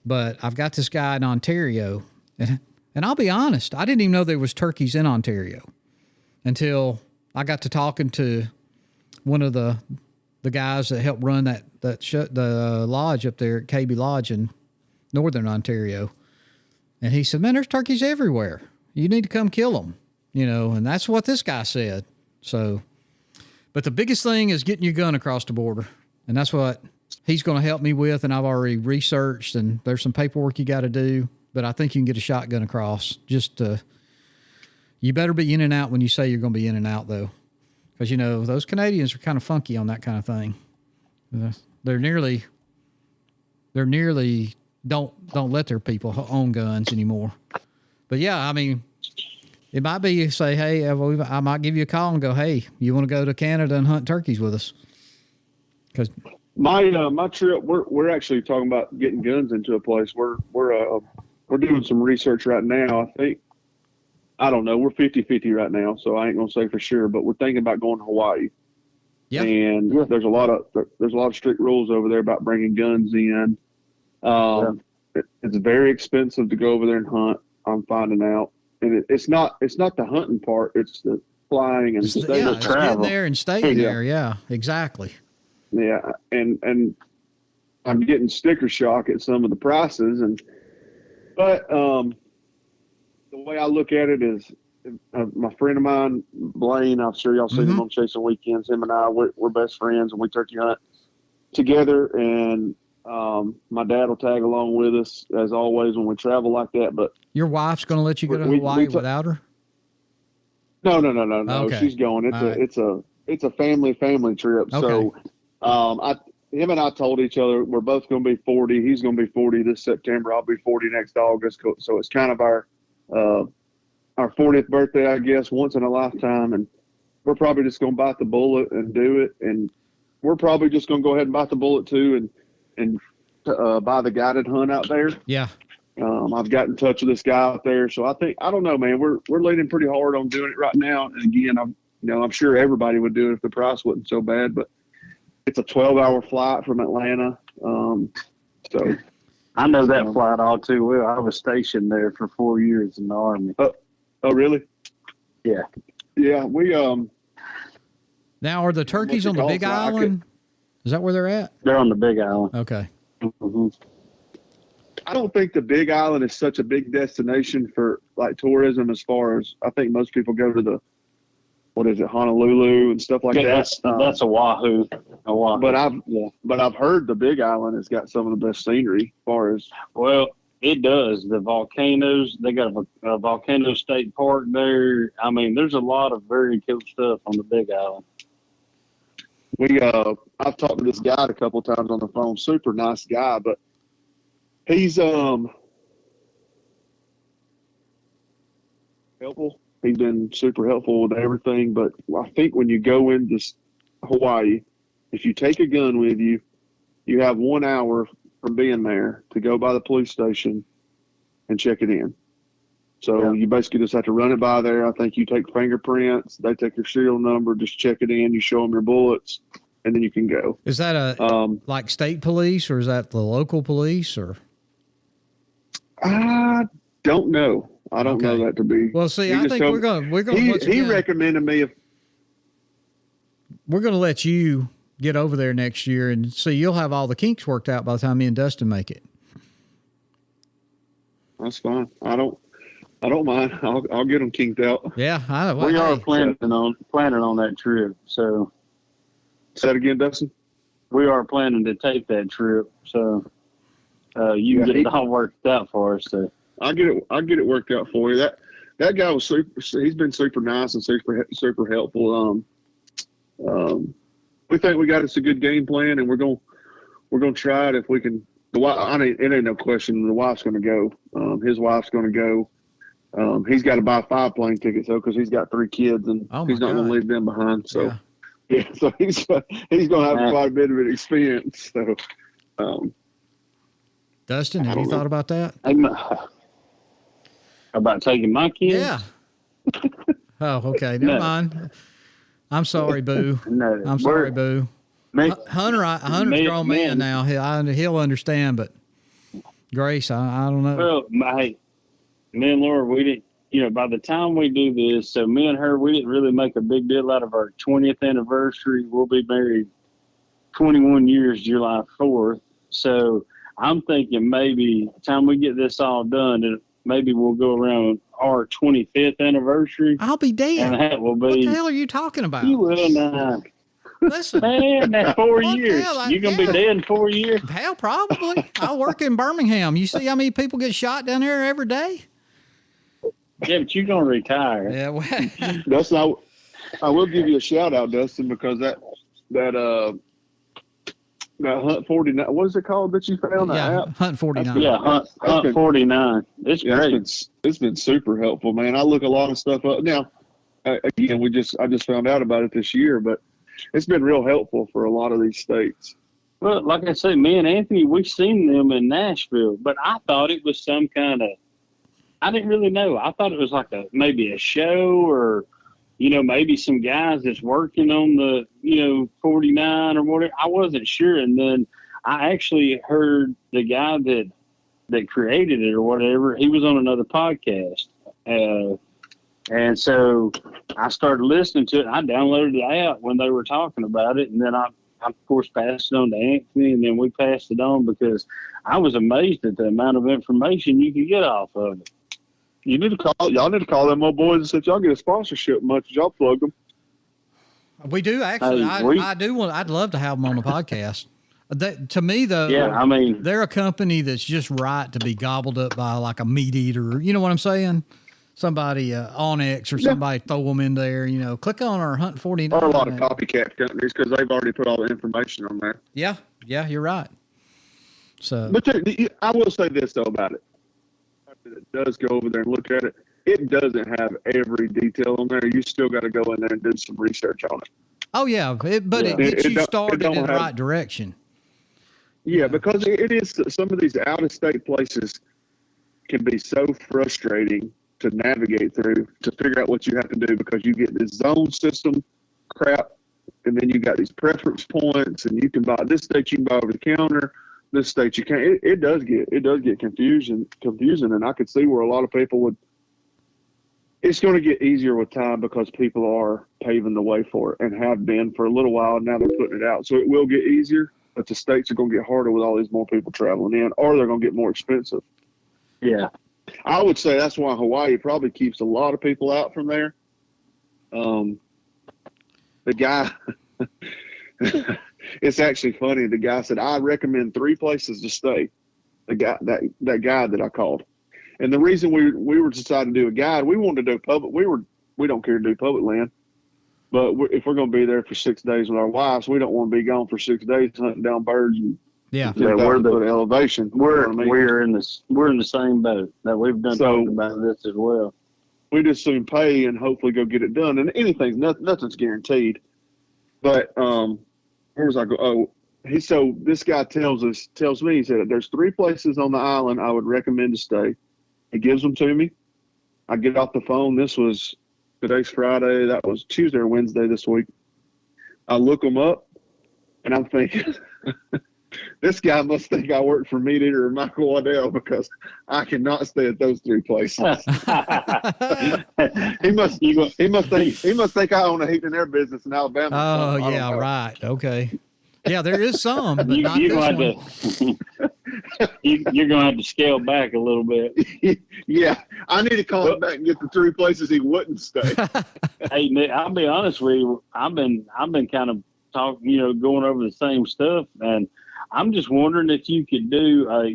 But I've got this guy in Ontario. And I'll be honest, I didn't even know there was turkeys in Ontario until I got to talking to one of the guys that helped run the lodge up there at KB Lodge in Northern Ontario. And he said, "Man, there's turkeys everywhere. You need to come kill them." And that's what this guy said. So, but the biggest thing is getting your gun across the border. And that's what he's going to help me with. And I've already researched, and there's some paperwork you got to do, but I think you can get a shotgun across. You better be in and out when you say you're going to be in and out though. Cause those Canadians are kind of funky on that kind of thing. They're nearly don't let their people own guns anymore. But yeah, I mean, it might be you say, "Hey, I might give you a call and go, hey, you want to go to Canada and hunt turkeys with us?" Because my trip, we're actually talking about getting guns into a place. We're doing some research right now. I think, I don't know, we're 50-50 right now, so I ain't gonna say for sure, but we're thinking about going to Hawaii. Yeah, and there's a lot of strict rules over there about bringing guns in. It's very expensive to go over there and hunt. I'm finding out, and it's not the hunting part; it's the flying and travel. Getting there and staying there. Yeah, exactly. Yeah, and I'm getting sticker shock at some of the prices, but the way I look at it is, my friend of mine, Blaine, I'm sure y'all seen him on Chasing Weekends. Him and I, we're best friends, and we turkey hunt together. And My dad will tag along with us as always when we travel like that. But your wife's going to let you go to Hawaii without her? No. Okay. She's going. It's a family trip. Okay. So, him and I told each other we're both going to be 40. He's going to be 40 this September. I'll be 40 next August. So it's kind of our 40th birthday, I guess, once in a lifetime. And we're probably just going to bite the bullet and do it. And we're probably just going to go ahead and bite the bullet too and buy the guided hunt out there. Yeah. I've got in touch with this guy out there. So I don't know, man, we're leaning pretty hard on doing it right now. And again, I'm sure everybody would do it if the price wasn't so bad, but it's a 12-hour flight from Atlanta. So I know that flight all too well. I was stationed there for 4 years in the Army. Oh, really? Yeah. Yeah. We, now, are the turkeys on the Big Island? Is that where they're at? They're on the Big Island. Okay. Mm-hmm. I don't think the Big Island is such a big destination for like tourism as far as I think most people go to Honolulu and stuff like that. That's Oahu. But I've heard the Big Island has got some of the best scenery as far as. Well, it does. The volcanoes, they got a volcano state park there. I mean, there's a lot of very cool stuff on the Big Island. I've talked to this guy a couple of times on the phone. Super nice guy, but he's helpful. He's been super helpful with everything. But I think when you go into Hawaii, if you take a gun with you, you have 1 hour from being there to go by the police station and check it in. So you basically just have to run it by there. I think you take fingerprints. They take your serial number, just check it in. You show them your bullets, and then you can go. Is that like state police, or is that the local police, or? I don't know. I don't know that to be. Well, see, I think we're going. He recommended me. We're going to let you get over there next year and see. You'll have all the kinks worked out by the time me and Dustin make it. That's fine. I don't mind. I'll get them kinked out. Yeah, we are planning on that trip. So, say that again, Dustin. We are planning to take that trip. So, you get it all worked out for us. So. I'll get it worked out for you. That guy was super. He's been super nice and super helpful. We think we got us a good game plan, and we're gonna try it if we can. It ain't no question. The wife's gonna go. His wife's gonna go. He's got to buy 5 plane tickets though, because he's got 3 kids and he's not gonna leave them behind. So so he's gonna have quite a bit of an experience. So, Dustin, have you thought about that? About taking my kids? Yeah. Oh, okay. Never mind. I'm sorry, Boo. No, I'm sorry, Boo. Hunter's a grown man now. He'll understand, but Grace, I don't know. Well, hey, me and Laura, we didn't, by the time we do this, so me and her, we didn't really make a big deal out of our 20th anniversary. We'll be married 21 years, July 4th. So I'm thinking maybe the time we get this all done, maybe we'll go around our 25th anniversary. I'll be dead. And that will be. What the hell are you talking about? You will not. Listen. Man, that's 4 years. You're going to be dead in 4 years? Hell, probably. I work in Birmingham. You see how many people get shot down there every day? Yeah, but you're going to retire. Yeah, well. Dustin, I will give you a shout out, Dustin, because that Hunt 49, what is it called that you found? Yeah, app? Hunt 49. Yeah, Hunt 49. It's great. It's been super helpful, man. I look a lot of stuff up. Now, again, I just found out about it this year, but it's been real helpful for a lot of these states. Well, like I said, me and Anthony, we've seen them in Nashville, but I thought it was some kind of, I didn't really know. I thought it was like maybe a show or, maybe some guys that's working on the, 49 or whatever. I wasn't sure. And then I actually heard the guy that created it or whatever, he was on another podcast. And so I started listening to it. I downloaded the app when they were talking about it. And then I of course, passed it on to Anthony, and then we passed it on because I was amazed at the amount of information you can get off of it. Y'all need to call them old boys and say, y'all get a sponsorship much as y'all plug them. We do, actually. I do want. I'd love to have them on the podcast. To me, though, yeah, I mean, they're a company that's just right to be gobbled up by like a meat eater. You know what I'm saying? Somebody, Onyx or somebody throw them in there, click on our Hunt 49. Or a lot of copycat companies because they've already put all the information on there. Yeah, you're right. So, but I will say this though about it. It does go over there and look at it. It doesn't have every detail on there. You still got to go in there and do some research on it. Oh yeah, it gets you started in the right direction. Yeah, because it is, some of these out-of-state places can be so frustrating to navigate through, to figure out what you have to do, because you get this zone system crap, and then you got these preference points, and you can buy this state, you can buy over the counter, this state you can't. It does get confusing, and I could see where a lot of people would. It's going to get easier with time because people are paving the way for it and have been for a little while, and now they're putting it out, so it will get easier. But the states are going to get harder with all these more people traveling in, or they're going to get more expensive. Yeah. I would say that's why Hawaii probably keeps a lot of people out from there. The guy, it's actually funny. The guy said, I recommend 3 places to stay. The guy, that guy that I called. And the reason we were deciding to do a guide, we wanted to do public. We don't care to do public land, but if we're going to be there for 6 days with our wives, we don't want to be gone for 6 days hunting down birds and we're the elevation. We're in the same boat. That we've done talking about this as well. We just soon pay and hopefully go get it done. And nothing's guaranteed. But where was I go? Oh, this guy tells me, he said there's 3 places on the island I would recommend to stay. He gives them to me. I get off the phone. Today's Friday. That was Tuesday or Wednesday this week. I look them up, and I'm thinking, this guy must think I work for Meat Eater or Michael Waddell, because I cannot stay at those 3 places. he must think I own a heating and air business in Alabama. Oh yeah, right. Okay. Yeah, there is some, but not this one. You're gonna have to scale back a little bit. Yeah, I need to call him back and get the 3 places he wouldn't stay. Hey, Nick, I'll be honest with you. I've been kind of talking, going over the same stuff, and I'm just wondering if you could do, I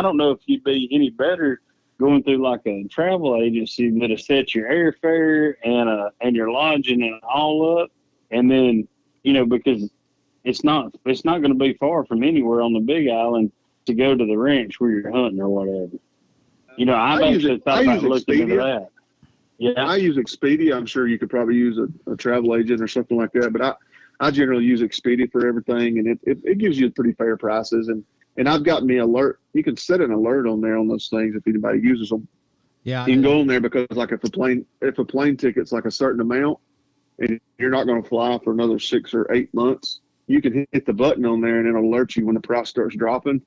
don't know if you'd be any better going through like a travel agency that'll set your airfare and your lodging and all up, and then because it's not going to be far from anywhere on the Big Island to go to the ranch where you're hunting or whatever. I've actually thought about looking into that. Yeah, I use Expedia. I'm sure you could probably use a travel agent or something like that, but I generally use Expedia for everything, and it gives you pretty fair prices. And I've got me alert. You can set an alert on there on those things if anybody uses them. Yeah, you can go on there because like if a plane ticket's like a certain amount, and you're not going to fly for another 6 or 8 months, you can hit the button on there and it'll alert you when the price starts dropping.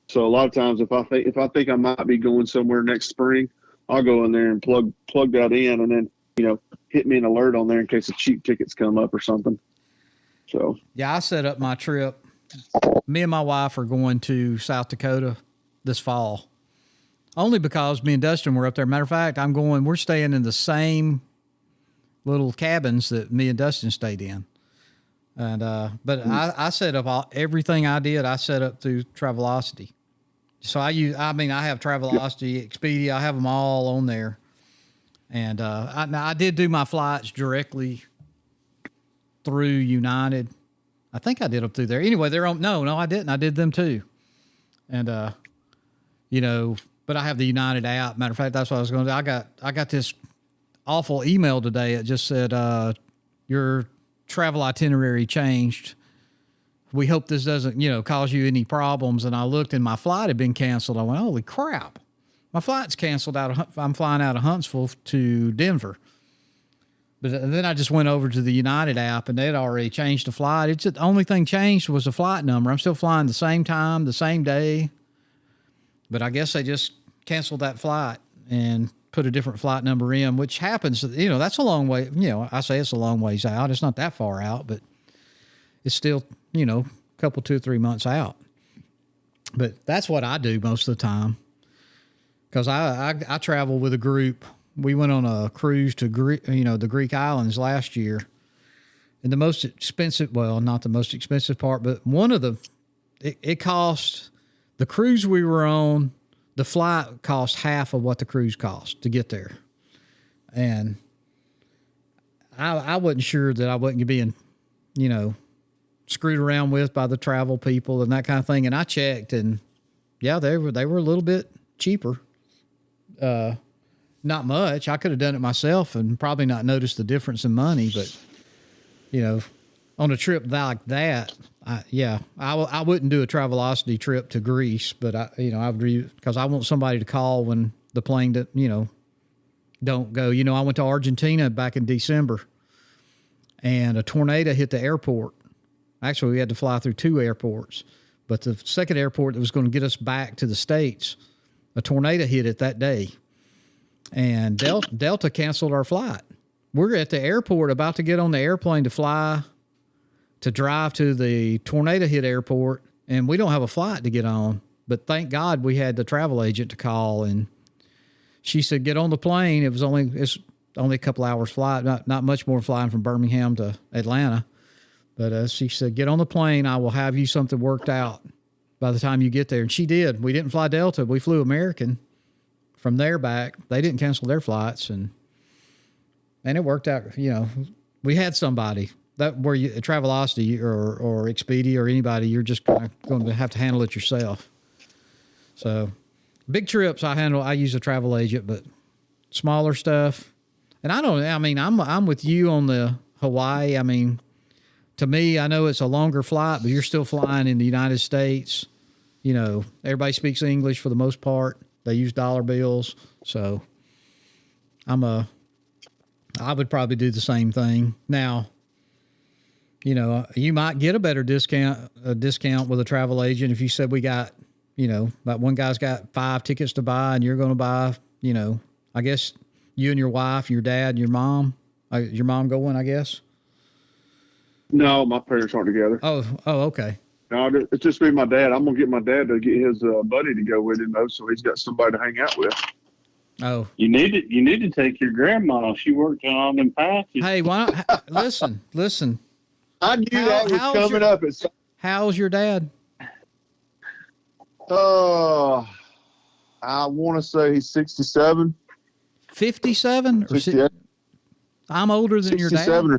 So a lot of times if I think I might be going somewhere next spring, I'll go in there and plug that in, and then hit me an alert on there in case the cheap tickets come up or something. So yeah, I set up my trip. Me and my wife are going to South Dakota this fall, only because me and Dustin were up there. Matter of fact, we're staying in the same little cabins that me and Dustin stayed in. And, but I set up everything I did. I set up through Travelocity. So I have Travelocity, Expedia. I have them all on there. And, I did do my flights directly through United. I think I did them through there. Anyway, they're on. No, I didn't. I did them too. And, but I have the United app. Matter of fact, that's what I was going to do. I got this awful email today. It just said, your travel itinerary changed. We hope this doesn't, cause you any problems. And I looked and my flight had been canceled. I went, holy crap. My flight's canceled I'm flying out of Huntsville to Denver. But then I just went over to the United app and they'd already changed the flight. It's the only thing changed was the flight number. I'm still flying the same time, the same day. But I guess they just canceled that flight and put a different flight number in, which happens, that's a long way. I say it's a long ways out. It's not that far out, but it's still, a couple, 2 or 3 months out. But that's what I do most of the time. Cause I travel with a group. We went on a cruise to the Greek islands last year, And the most expensive, well, not the most expensive part, but one of it cost, the cruise we were on, the flight cost half of what the cruise cost to get there. And I wasn't sure that I wasn't being, screwed around with by the travel people and that kind of thing. And I checked, and yeah, they were a little bit cheaper. Not much. I could have done it myself and probably not noticed the difference in money, but on a trip like that, I wouldn't do a Travelocity trip to Greece, but I would, because I want somebody to call when the plane don't go. I went to Argentina back in December, and a tornado hit the airport. Actually, we had to fly through 2 airports, but the second airport that was going to get us back to the States, a tornado hit it that day, and Delta canceled our flight. We're at the airport about to get on the airplane to drive to the tornado hit airport, and we don't have a flight to get on. But thank God we had the travel agent to call, and she said, get on the plane. It's only a couple hours flight, not much more flying from Birmingham to Atlanta. But she said, get on the plane. I will have you something worked out by the time you get there. And she did. We didn't fly Delta. We flew American from there back. They didn't cancel their flights, and it worked out. We had somebody that where you Travelocity or Expedia or anybody, you're just going to have to handle it yourself. So big trips I use a travel agent, but smaller stuff. And I'm with you on the Hawaii. To me, I know it's a longer flight, but you're still flying in the United States. Everybody speaks English for the most part. They use dollar bills. So I would probably do the same thing. Now, you might get a better discount with a travel agent if you said we got, that one guy's got 5 tickets to buy and you're going to buy, I guess you and your wife, your dad, and your mom going, I guess. No, my parents aren't together. Oh, okay. No, it's just me and my dad. I'm going to get my dad to get his buddy to go with him, though, so he's got somebody to hang out with. Oh, you need to take your grandma. She worked on all them patches. Hey, why not? Listen. I knew that was coming up. How's your dad? I want to say he's 67. 57 or 68. I'm older than your dad.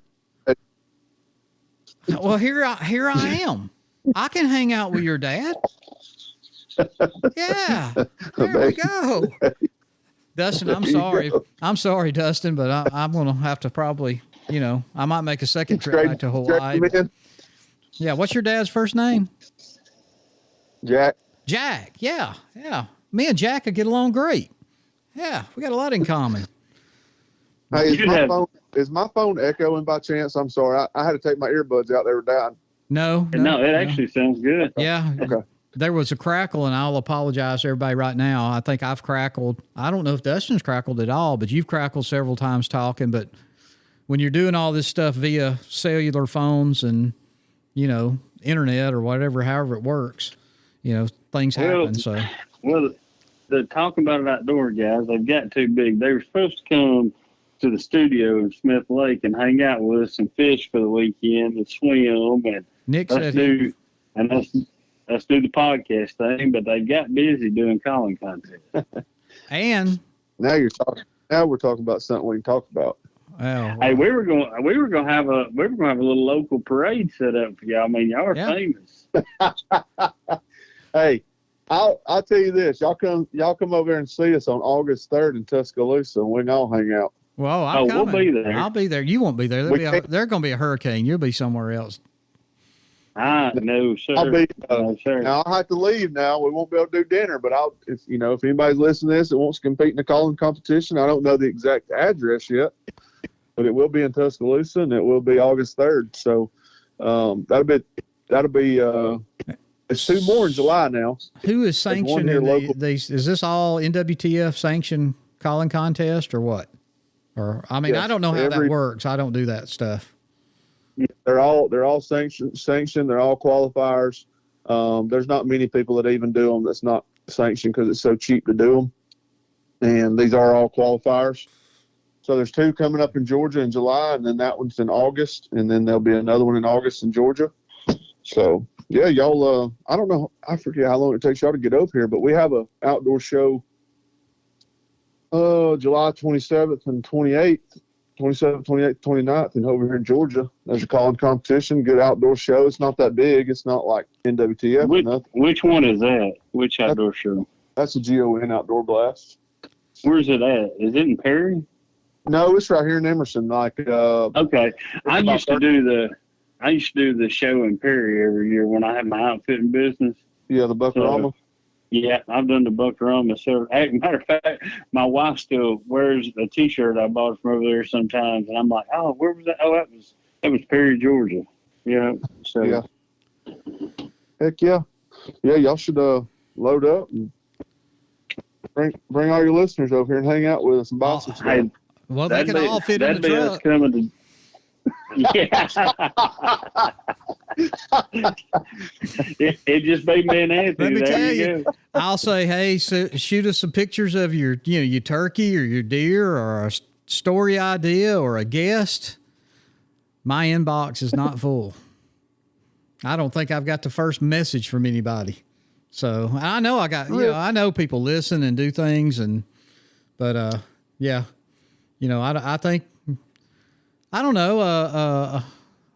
Well, here I am. I can hang out with your dad. Yeah, there we go. Dustin, I'm sorry. I'm sorry, Dustin, but I'm going to have to probably, I might make a second trip back to Hawaii. Yeah, what's your dad's first name? Jack. Jack, yeah. Me and Jack could get along great. Yeah, we got a lot in common. Hey, is my phone echoing by chance? I'm sorry. I had to take my earbuds out. They were dying. No, it actually sounds good. Yeah. Okay. There was a crackle, and I'll apologize to everybody right now. I think I've crackled. I don't know if Dustin's crackled at all, but you've crackled several times talking. But when you're doing all this stuff via cellular phones and, internet or whatever, however it works, things happen. So, the Talking About It Outdoor guys, they've got too big. They were supposed to come to the studio in Smith Lake and hang out with us and fish for the weekend and swim and Nick said let's do the podcast thing, but they got busy doing calling contests. And now we're talking about something we can talk about. Well, hey, we were going to have a little local parade set up for y'all. Y'all are famous. Hey, I'll tell you this. Y'all come over here and see us on August 3rd in Tuscaloosa, and we can all hang out. Well, I'm coming. We'll be there. I'll be there. You won't be there. There's going to be a hurricane. You'll be somewhere else. No, sir. Now I'll have to leave now. We won't be able to do dinner, but if anybody's listening to this that wants to compete in the calling competition, I don't know the exact address yet, but it will be in Tuscaloosa and it will be August 3rd. So, that'll be it's 2 more in July now. Who is sanctioning these? Is this all NWTF sanctioned calling contest or what? Or, yes, I don't know how that works. I don't do that stuff. They're all sanctioned. They're all qualifiers. There's not many people that even do them that's not sanctioned because it's so cheap to do them. And these are all qualifiers. So there's 2 coming up in Georgia in July, and then that one's in August, and then there'll be another one in August in Georgia. So yeah, y'all. I don't know. I forget how long it takes y'all to get up here, but we have a outdoor show. July 27th and 28th, 27th, 28th, 29th, and over here in Georgia. There's a calling competition, good outdoor show. It's not that big. It's not like NWTF. Which one is that? Which outdoor show? That's a GON Outdoor Blast. Where's it at? Is it in Perry? No, it's right here in Emerson. Okay. I used to do the show in Perry every year when I had my outfitting business. Yeah, the Buckarama. Yeah, I've done the Buckarama. So, matter of fact, my wife still wears a T-shirt I bought from over there sometimes, and I'm like, oh, where was that? Oh, that was Perry, Georgia. Yeah. So. Yeah. Heck yeah. Yeah, y'all should load up and bring all your listeners over here and hang out with us and buy some stuff. Well, they can all fit in the truck. Yeah. it just made me an Anthony. Let me tell you, I'll say, hey, shoot us some pictures of your turkey or your deer or a story idea or a guest. My inbox is not full. I don't think I've got the first message from anybody. So I know I know people listen and do things, but yeah, I think. I don't know.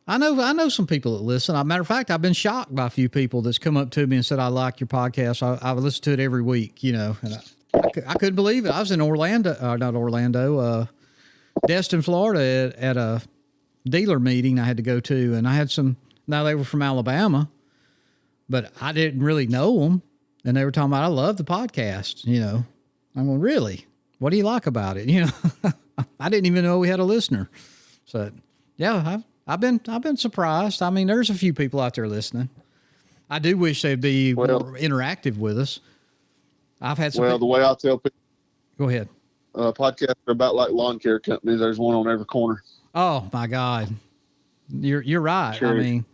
I know some people that listen. As a matter of fact, I've been shocked by a few people that's come up to me and said, I like your podcast. I listen to it every week, and I couldn't believe it. I was in Destin, Florida at a dealer meeting I had to go to, and I had now they were from Alabama, but I didn't really know them. And they were talking about, I love the podcast, I'm going, really? What do you like about it? I didn't even know we had a listener. So, yeah, I've been surprised. I mean, there's a few people out there listening. I do wish they'd be more interactive with us. I've had some. Well, the way I tell people. Go ahead. Podcasts are about like lawn care companies. There's one on every corner. Oh my God, you're right. Sure. I mean,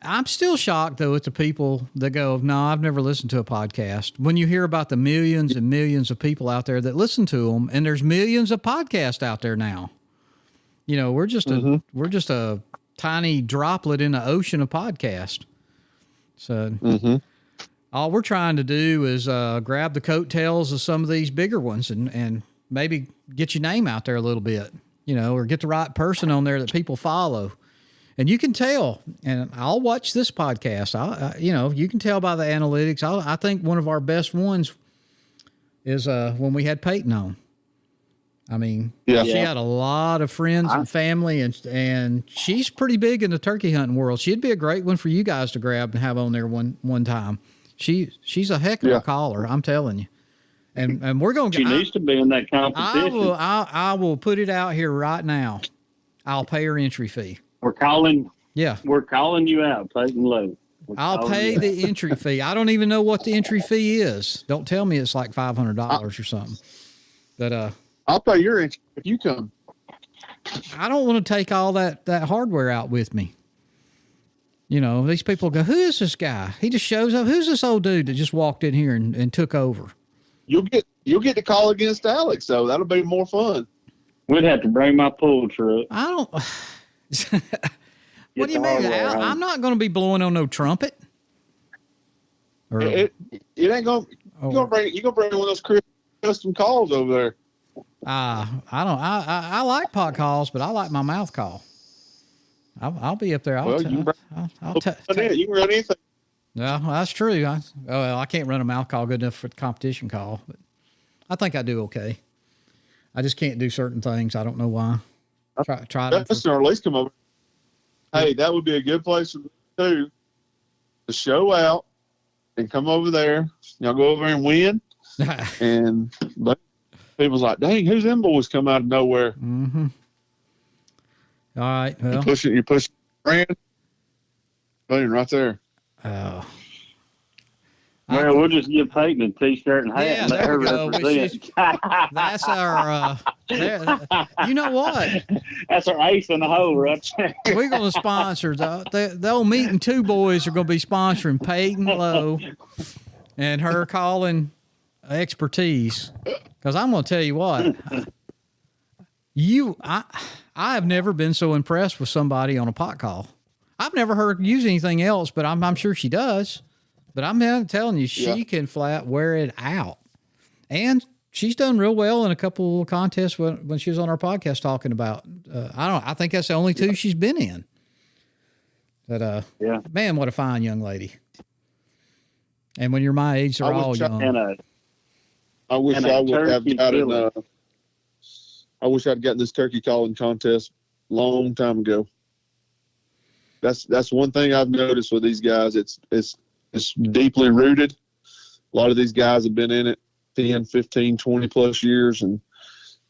I'm still shocked though at the people that go, no, I've never listened to a podcast. When you hear about the millions and millions of people out there that listen to them, and there's millions of podcasts out there now. We're just a tiny droplet in the ocean of podcast. So all we're trying to do is grab the coattails of some of these bigger ones and maybe get your name out there a little bit, or get the right person on there that people follow. And you can tell, and I'll watch this podcast. You can tell by the analytics. I think one of our best ones is when we had Peyton on. I mean, she had a lot of friends and family, and she's pretty big in the turkey hunting world. She'd be a great one for you guys to grab and have on there one time. She's a heck of a caller, I'm telling you. And we're going to. She needs to be in that competition. I will put it out here right now. I'll pay her entry fee. We're calling. Yeah, we're calling you out, Peyton Lowe. I'll pay the entry fee. I don't even know what the entry fee is. Don't tell me it's like $500 or something. But I'll pay your entry if you come. I don't want to take all that hardware out with me. These people go, who is this guy? He just shows up. Who's this old dude that just walked in here and took over? You'll get to call against Alex, so that'll be more fun. We'd have to bring my pull truck. I don't. What do you mean? I'm not going to be blowing on no trumpet. It ain't going. You're gonna bring one of those custom calls over there. I like pot calls, but I like my mouth call. I'll be up there. You can run anything. No, that's true. I can't run a mouth call good enough for the competition call, but I think I do okay. I just can't do certain things. I don't know why. Try to at least come over. Hey, that would be a good place to show out and come over there. Y'all go over and win. And people's like, dang, who's them boys come out of nowhere? Mm-hmm. All right. Well, you're pushing brand. Boom, right there. Oh. Well, we'll just give Peyton a T-shirt and hat. Yeah, there we go. That's our, you know what? That's our ace in the hole right there. We're going to sponsor, the old Meeting Two boys are going to be sponsoring Peyton Lowe and her calling expertise. Because I'm going to tell you what, I have never been so impressed with somebody on a pot call. I've never heard her use anything else, but I'm sure she does. But I'm telling you, she can flat wear it out. And she's done real well in a couple of contests when she was on our podcast talking about, I think that's the only two she's been in. But, man, what a fine young lady. And when you're my age, they're all young. I wish I would have gotten, I wish I'd gotten this turkey calling contest long time ago. That's one thing I've noticed with these guys. It's deeply rooted. A lot of these guys have been in it 10, 15, 20 plus years. And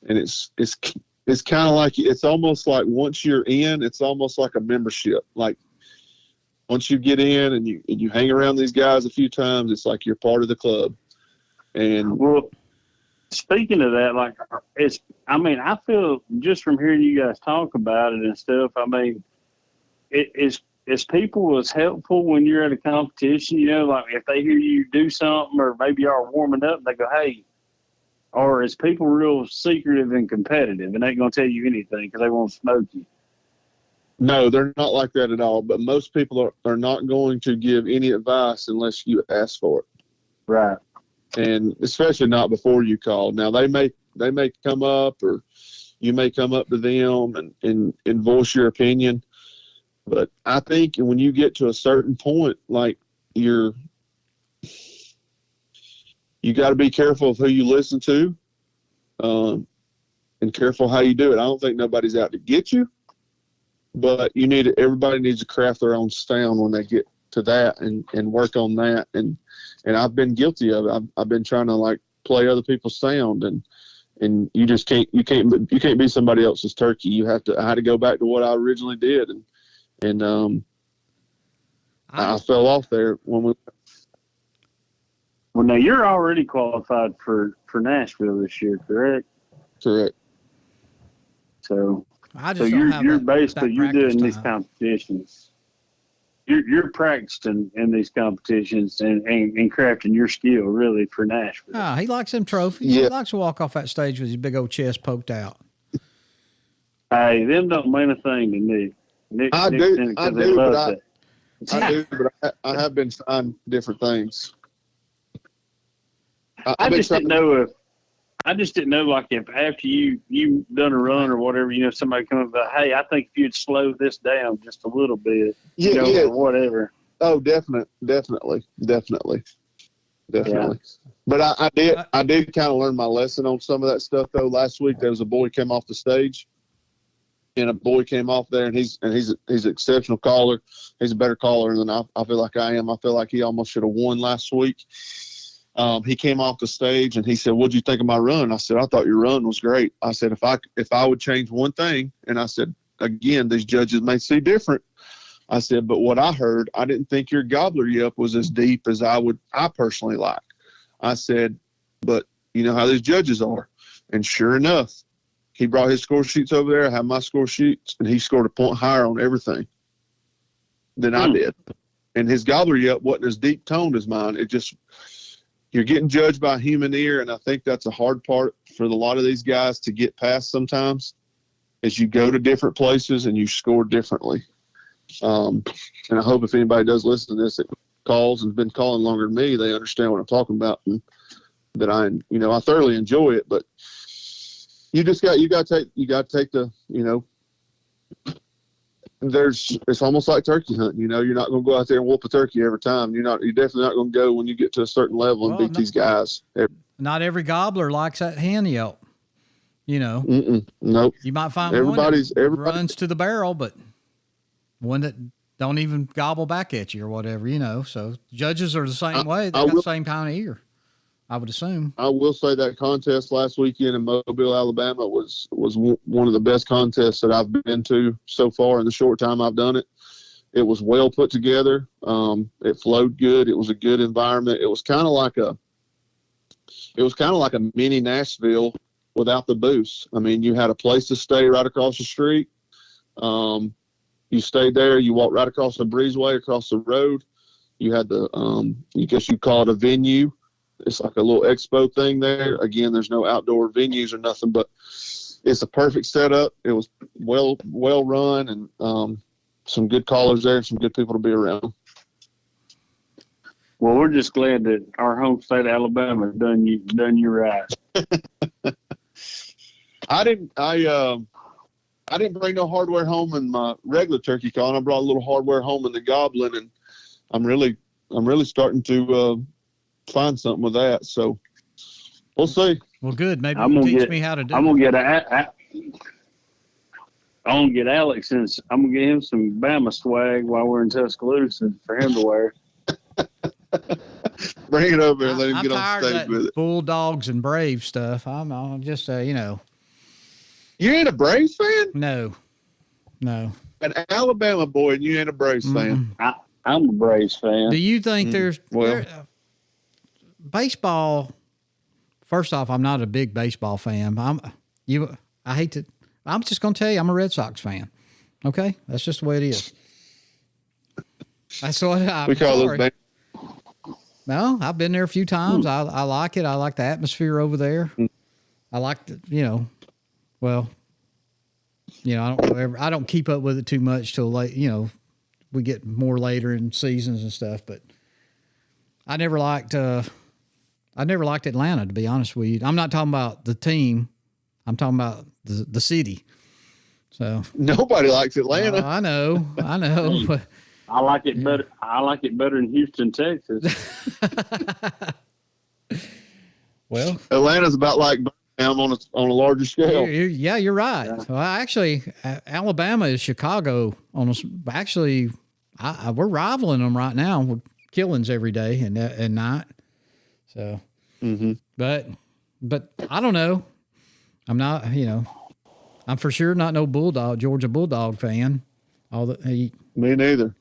it's kind of like, it's almost like once you're in, it's almost like a membership. Like once you get in and you hang around these guys a few times, it's like you're part of the club. And well, speaking of that, like I feel just from hearing you guys talk about it and stuff, I mean, is people as helpful when you're at a competition, you know, like if they hear you do something or maybe y'all are warming up and they go, hey, or is people real secretive and competitive and they ain't going to tell you anything because they won't smoke you? No, they're not like that at all. But most people are not going to give any advice unless you ask for it. Right. And especially not before you call. Now they may come up or you may come up to them and voice your opinion. But I think when you get to a certain point, like you got to be careful of who you listen to, and careful how you do it. I don't think nobody's out to get you, but everybody needs to craft their own sound when they get to that and work on that. And I've been guilty of it. I've been trying to like play other people's sound and you just can't be somebody else's turkey. I had to go back to what I originally did. And I fell off there when we. Well, now you're already qualified for Nashville this year, correct? Correct. So you're basically doing these competitions. You're practiced in these competitions and crafting your skill really for Nashville. Oh, he likes them trophies. Yeah. He likes to walk off that stage with his big old chest poked out. Hey, them don't mean a thing to me. I do, but I have been trying different things. I just didn't know like if after you done a run or whatever, you know, somebody come up and go, hey, I think if you'd slow this down just a little bit, or whatever. Oh, definitely. Yeah. But I did kind of learn my lesson on some of that stuff though. Last week there was a boy came off the stage. And a boy came off there, and he's an exceptional caller. He's a better caller than I feel like I am. I feel like he almost should have won last week. He came off the stage, and he said, "What'd you think of my run?" I said, "I thought your run was great." I said, "If I would change one thing," and I said, "Again, these judges may see different." I said, "But what I heard, I didn't think your gobbler yelp was as deep as I personally like." I said, "But you know how these judges are," and sure enough. He brought his score sheets over there. I have my score sheets, and he scored a point higher on everything than I did. And his gobbler yelp wasn't as deep toned as mine. It just, you're getting judged by human ear, and I think that's a hard part for a lot of these guys to get past sometimes, is you go to different places and you score differently. And I hope if anybody does listen to this that calls and has been calling longer than me, they understand what I'm talking about, and that I thoroughly enjoy it, but you got to take the, it's almost like turkey hunting. You're not going to go out there and whoop a turkey every time. You're definitely not going to go when you get to a certain level and beat these guys. Not every gobbler likes that hand yelp. Nope. You might find one that runs to the barrel, but one that don't even gobble back at you or whatever, So judges are the same way. They got the same kind of ear, I would assume. I will say that contest last weekend in Mobile, Alabama was one of the best contests that I've been to so far in the short time I've done it. It was well put together. It flowed good. It was a good environment. It was kind of like a mini Nashville without the booths. I mean, you had a place to stay right across the street. You stayed there. You walked right across the breezeway, across the road. You had I guess you call it a venue. It's like a little expo thing there. Again, there's no outdoor venues or nothing, but it's a perfect setup. It was well run, and some good callers there, some good people to be around. Well, we're just glad that our home state of Alabama done you right. I didn't bring no hardware home in my regular turkey call, and I brought a little hardware home in the Goblin, and I'm really starting to find something with that. So we'll see. Well, good. Maybe you'll teach me how to do. I'm gonna get Alex, since I'm gonna get him some Bama swag while we're in Tuscaloosa for him to wear. Bring it over and let him get on stage with it. Bulldogs and Braves stuff. I'm just You ain't a Braves fan? No. An Alabama boy, and you ain't a Braves fan. I'm a Braves fan. Do you think there's baseball? First off, I'm not a big baseball fan. I'm just gonna tell you, I'm a Red Sox fan. Okay, that's just the way it is. That's what we call those. No, I've been there a few times. I like it. I like the atmosphere over there. I like the, I don't keep up with it too much till late. We get more later in seasons and stuff. But I never liked Atlanta, to be honest with you. I'm not talking about the team. I'm talking about the city. So nobody likes Atlanta. I know. But I like it better. I like it better in Houston, Texas. Well, Atlanta's about like Birmingham on a larger scale. Yeah, you're right. Yeah. Well, actually, Alabama is Chicago. Actually, we're rivaling them right now with killings every day and night. So, but I don't know. I'm not. I'm for sure not no Georgia Bulldog fan. Me neither.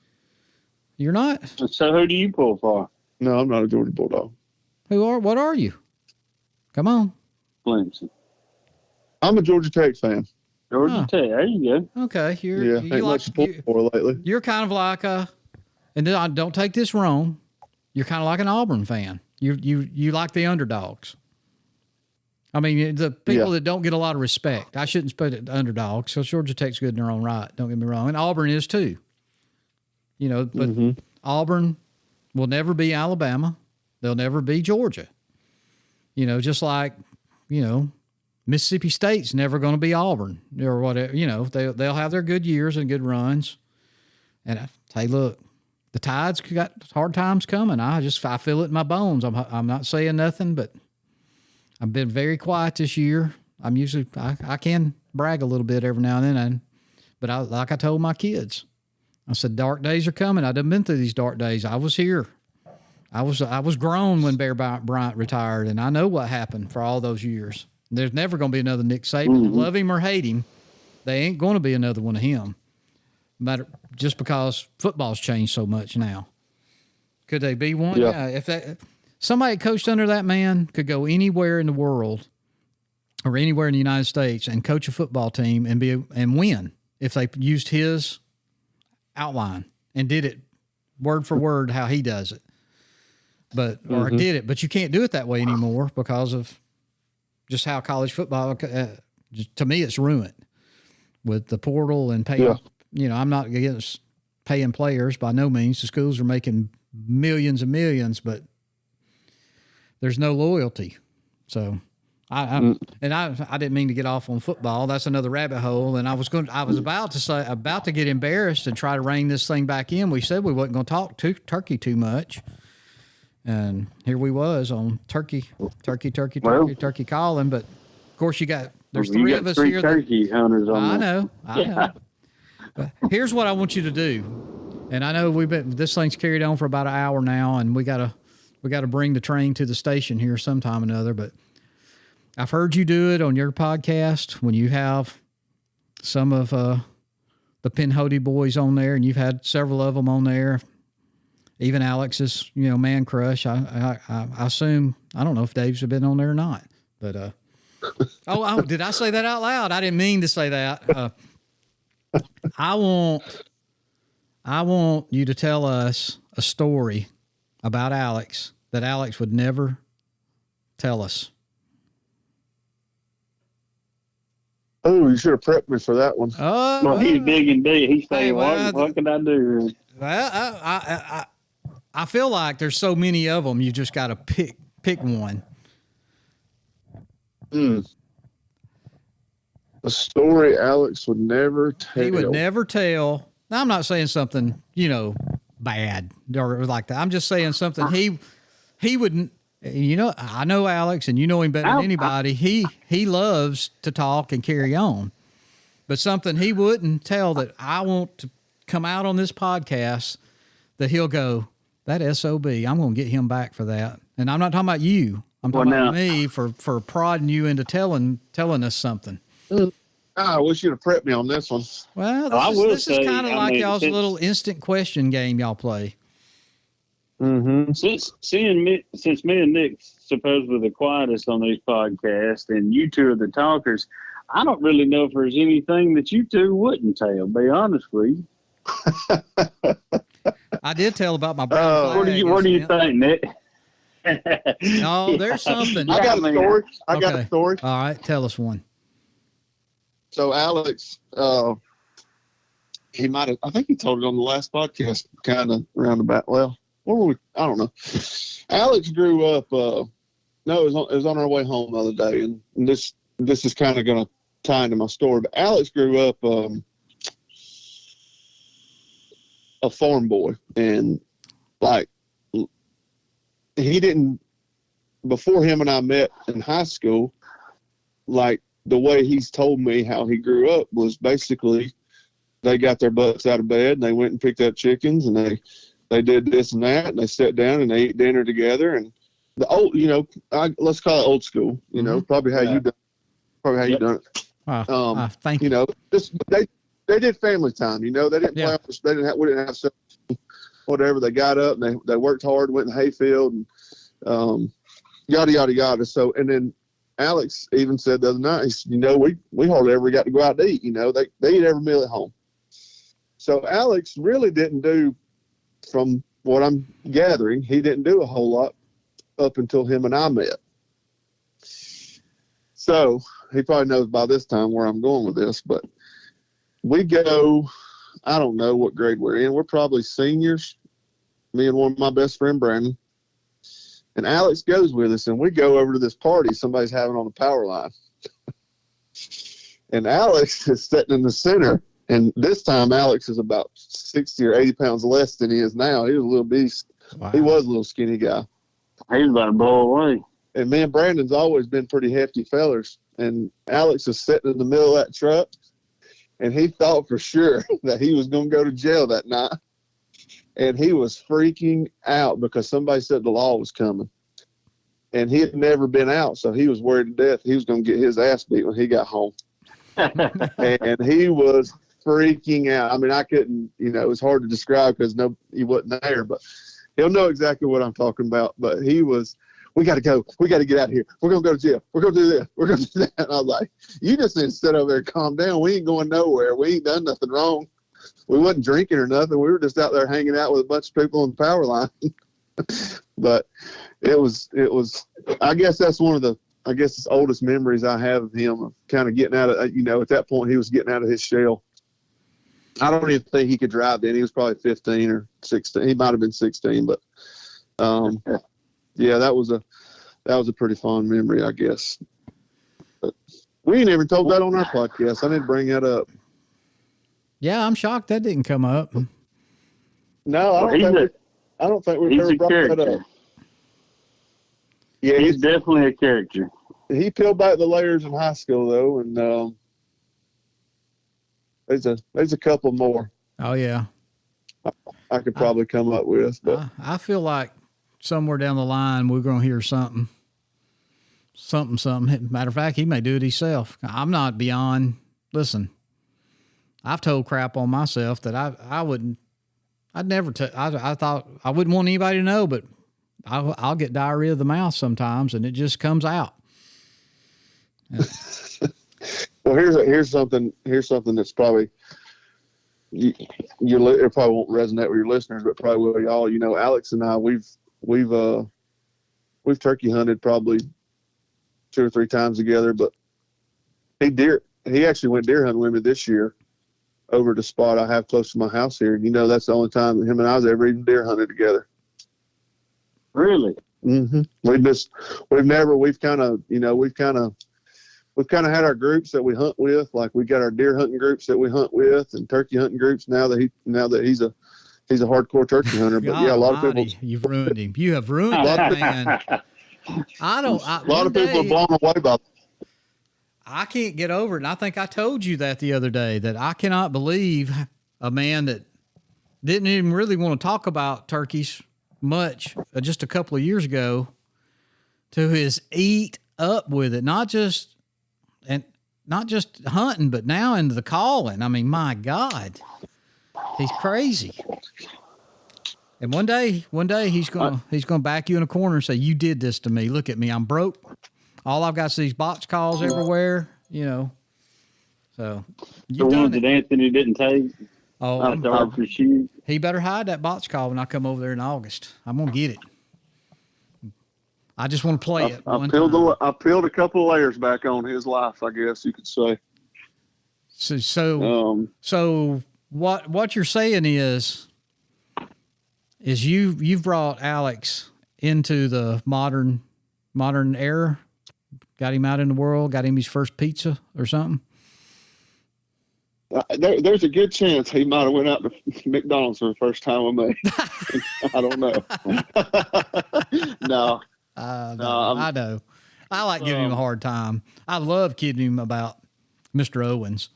You're not? So who do you pull for? No, I'm not a Georgia Bulldog. What are you? Come on. Clemson. I'm a Georgia Tech fan. Georgia Tech. There you go. Okay. Ain't much to pull for lately. You're kind of like and don't take this wrong, you're kind of like an Auburn fan. You like the underdogs. I mean, the people that don't get a lot of respect. I shouldn't put it underdogs, because Georgia Tech's good in their own right. Don't get me wrong. And Auburn is too. But Auburn will never be Alabama. They'll never be Georgia. Just like, Mississippi State's never going to be Auburn or whatever. They'll have their good years and good runs. And I tell you, look, the Tide's got hard times coming. I feel it in my bones. I'm not saying nothing, but I've been very quiet this year. I'm usually, I can brag a little bit every now and then. But like I told my kids, I said, dark days are coming. I've been through these dark days. I was here. I was grown when Bear Bryant retired, and I know what happened for all those years. There's never going to be another Nick Saban. Love him or hate him, they ain't going to be another one of him. Just because football's changed so much now. Could they be one? Yeah. If somebody coached under that man could go anywhere in the world or anywhere in the United States and coach a football team and win if they used his outline and did it word for word how he does it. Or did it, but you can't do it that way anymore because of just how college football, to me, it's ruined with the portal and paying. I'm not against paying players by no means. The schools are making millions and millions, but there's no loyalty. So I didn't mean to get off on football. That's another rabbit hole. And I was about to get embarrassed and try to rein this thing back in. We said we wasn't going to talk Turkey too much. And here we was on turkey calling. But of course there's three of us here. Turkey hunters on I know. But here's what I want you to do. And I know this thing's carried on for about an hour now, and we gotta bring the train to the station here sometime or another. But I've heard you do it on your podcast when you have some of the Pinhoti boys on there, and you've had several of them on there. Even Alex's, man crush. I assume, I don't know if Dave's been on there or not, but, oh, did I say that out loud? I didn't mean to say that. I want you to tell us a story about Alex that Alex would never tell us. Oh, you should have prepped me for that one. Well, he's digging deep. He's saying, what can I do? Well, I feel like there's so many of them. You just got to pick one. A story Alex would never tell. He would never tell. Now, I'm not saying something, bad or like that. I'm just saying something he wouldn't. I know Alex, and you know him better than anybody. He loves to talk and carry on, but something he wouldn't tell that I want to come out on this podcast that he'll go, that SOB, I'm going to get him back for that. And I'm not talking about you. I'm talking about me for prodding you into telling us something. I wish you'd have prepped me on this one. Well, this is kind of like y'all's little instant question game y'all play. Mm-hmm. Since me and Nick supposedly the quietest on these podcasts, and you two are the talkers, I don't really know if there's anything that you two wouldn't tell. Be honest with you. I did tell about my brown flag. What do you think, Nick? No, there's something. I got a story. I got a story. All right, tell us one. So Alex, he might have. I think he told it on the last podcast, kind of roundabout. Well, where were we? I don't know. Alex grew up. No, it was on our way home the other day, and this is kind of going to tie into my story. But Alex grew up a farm boy, and like he didn't. Before him and I met in high school, like the way he's told me how he grew up was basically they got their butts out of bed and they went and picked up chickens and they did this and that and they sat down and they ate dinner together and the old, let's call it old school, probably how you done it. Thank you. Just they did family time, they didn't play off, we didn't have stuff, whatever. They got up and they worked hard, went in the hayfield and yada yada yada. So and then Alex even said the other night, he said, we hardly ever got to go out to eat. They eat every meal at home. So Alex really didn't do, from what I'm gathering, he didn't do a whole lot up until him and I met. So he probably knows by this time where I'm going with this, but we go, I don't know what grade we're in. We're probably seniors, me and one of my best friend, Brandon. And Alex goes with us, and we go over to this party somebody's having on the power line. And Alex is sitting in the center. And this time, Alex is about 60 or 80 pounds less than he is now. He was a little beast. Wow. He was a little skinny guy. He was about to blow away. And me and Brandon's always been pretty hefty fellers. And Alex is sitting in the middle of that truck, and he thought for sure that he was going to go to jail that night. And he was freaking out because somebody said the law was coming. And he had never been out, so he was worried to death he was going to get his ass beat when he got home. And he was freaking out. I mean, I couldn't, it was hard to describe because he wasn't there, but he'll know exactly what I'm talking about. But he was, we got to go. We got to get out of here. We're going to go to jail. We're going to do this. We're going to do that. And I was like, you just need to sit over there and calm down. We ain't going nowhere. We ain't done nothing wrong. We wasn't drinking or nothing. We were just out there hanging out with a bunch of people on the power line. But it was, I guess that's one of the, oldest memories I have of him, of kind of getting out of, at that point he was getting out of his shell. I don't even think he could drive then. He was probably 15 or 16. He might've been 16, but yeah, that was a pretty fond memory, I guess. But we ain't even told that on our podcast. I didn't bring that up. Yeah, I'm shocked that didn't come up. No, I don't think we've ever brought that up. Yeah, he's definitely a character. He peeled back the layers in high school, though, and there's a couple more. Oh yeah, I could probably come up with, but I feel like somewhere down the line we're going to hear something. Matter of fact, he may do it himself. I'm not beyond. Listen. I've told crap on myself that I wouldn't, I'd never, I thought I wouldn't want anybody to know, but I'll get diarrhea of the mouth sometimes and it just comes out. Yeah. Well, here's something that's probably, it probably won't resonate with your listeners, but probably will y'all. Alex and I, we've turkey hunted probably 2 or 3 times together, but he deer he actually went deer hunting with me this year over the spot I have close to my house here. You know, that's the only time that him and I was ever even deer hunted together. Really? Mm-hmm. We've kind of had our groups that we hunt with. Like we got our deer hunting groups that we hunt with, and turkey hunting groups. Now that he's a hardcore turkey hunter. But yeah, a lot of people. You've ruined him. You have ruined that man. A lot of people are blown away by that. I can't get over it. And I think I told you that the other day, that I cannot believe a man that didn't even really want to talk about turkeys much just a couple of years ago to his eat up with it. Not just hunting, but now into the calling. I mean, my God, he's crazy. And one day he's gonna back you in a corner and say, "You did this to me. Look at me. I'm broke. All I've got is these box calls everywhere." You know. So the ones that Anthony didn't take. Oh, he better hide that box call when I come over there in August. I'm gonna get it. I just want to play it. I peeled a couple of layers back on his life, I guess you could say. So what you're saying is you've brought Alex into the modern era, got him out in the world, got him his first pizza or something. There's a good chance he might have went out to McDonald's for the first time with me. I don't know. No. I know. I like giving him a hard time. I love kidding him about Mr. Owens.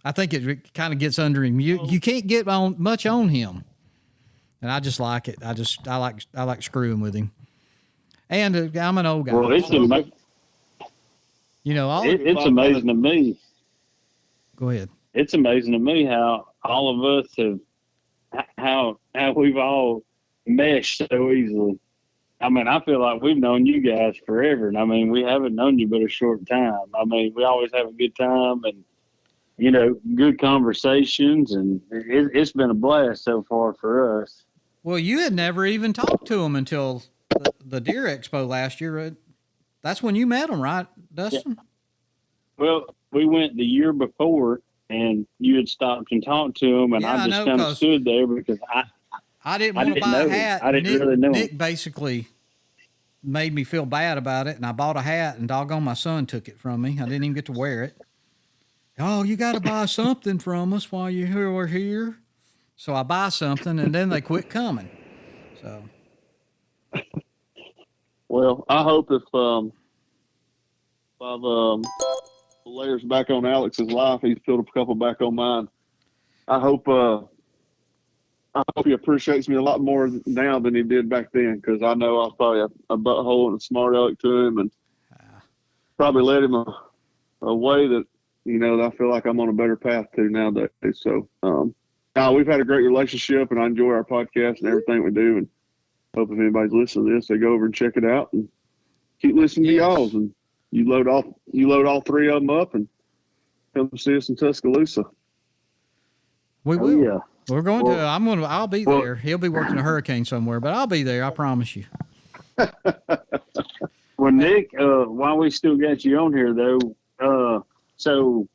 I think it kind of gets under him. You can't get much on him, and I just like it. I like screwing with him. And I'm an old guy. Well, it's amazing to me. Go ahead. It's amazing to me how all of us how we've all meshed so easily. I mean, I feel like we've known you guys forever, and I mean, we haven't known you but a short time. I mean, we always have a good time and, good conversations, and it's been a blast so far for us. Well, you had never even talked to him until the Deer Expo last year. That's when you met him, right, Dustin? Yeah. Well, we went the year before, and you had stopped and talked to him, and I just kind of stood there because I didn't want to buy a hat. I didn't really know. Nick basically made me feel bad about it, and I bought a hat, and doggone my son took it from me. I didn't even get to wear it. Oh, you got to buy something from us while you're here. So I buy something, and then they quit coming. So. Well, I hope if I've layers back on Alex's life, he's peeled a couple back on mine. I hope he appreciates me a lot more now than he did back then, because I know I was probably a butthole and a smart aleck to him, and probably led him a way that that I feel like I'm on a better path to nowadays. So we've had a great relationship, and I enjoy our podcast and everything we do, and hope if anybody's listening to this, they go over and check it out and keep listening to y'all's, and you load all three of them up and come see us in Tuscaloosa. We will. Yeah. We're going to. I'll be there. He'll be working a hurricane somewhere, but I'll be there. I promise you. Well, Nick, while we still got you on here, though, so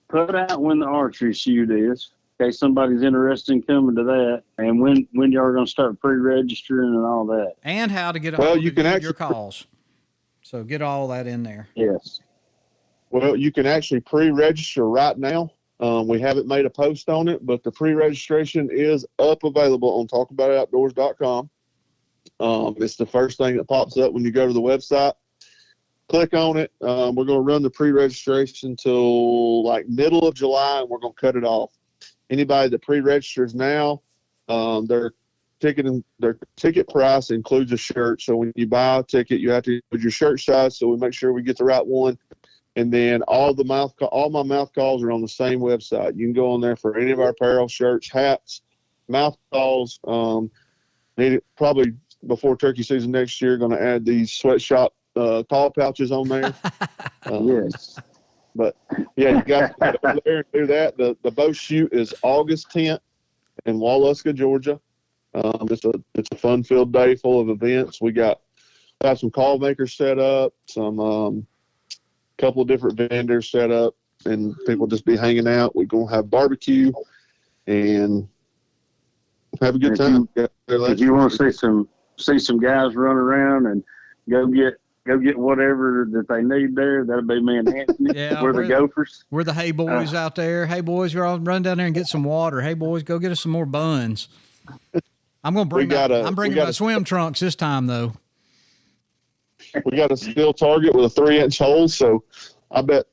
put out when the archery shoot is, in case somebody's interested in coming to that, and when y'all are going to start pre-registering and all that, and how to get your calls. So get all that in there. Yes. Well, you can actually pre-register right now. We haven't made a post on it, but the pre-registration is up, available on talkaboutoutdoors.com. It's the first thing that pops up when you go to the website. Click on it. We're going to run the pre-registration till like middle of July, and we're going to cut it off. Anybody that pre-registers now, their ticket price includes a shirt. So when you buy a ticket, you have to put your shirt size, so we make sure we get the right one. And then all my mouth calls are on the same website. You can go on there for any of our apparel, shirts, hats, mouth calls. Probably before turkey season next year, going to add these sweatshop tall pouches on there. Yes. But yeah, you guys can go over there and do that. The bow shoot is August 10th in Wauwusca, Georgia. It's a fun-filled day full of events. We got some call makers set up, some couple of different vendors set up, and people just be hanging out. We're gonna have barbecue and have a good time. If you want to see some guys run around and go get whatever that they need there, that'll be me and Anthony. Yeah, we're the Gophers. We're the Hey Boys out there. Hey boys, you're all run down there and get some water. Hey boys, go get us some more buns. I'm gonna bring. I'm bringing my swim trunks this time though. We got a steel target with a 3-inch hole, so I bet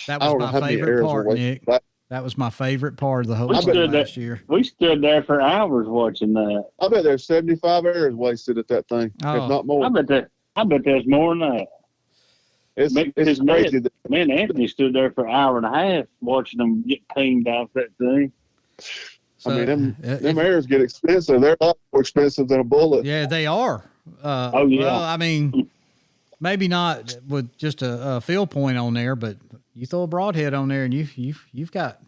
that was my favorite part, Nick. That was my favorite part of the whole thing last year. We stood there for hours watching that. I bet there's 75 arrows wasted at that thing, if not more. I bet there's more than that. It's crazy. Me and Anthony stood there for an hour and a half watching them get pinged off that thing. So, I mean, them arrows get expensive. They're a lot more expensive than a bullet. Yeah, they are. Yeah. Well, I mean, maybe not with just a field point on there, but you throw a broadhead on there and you've got,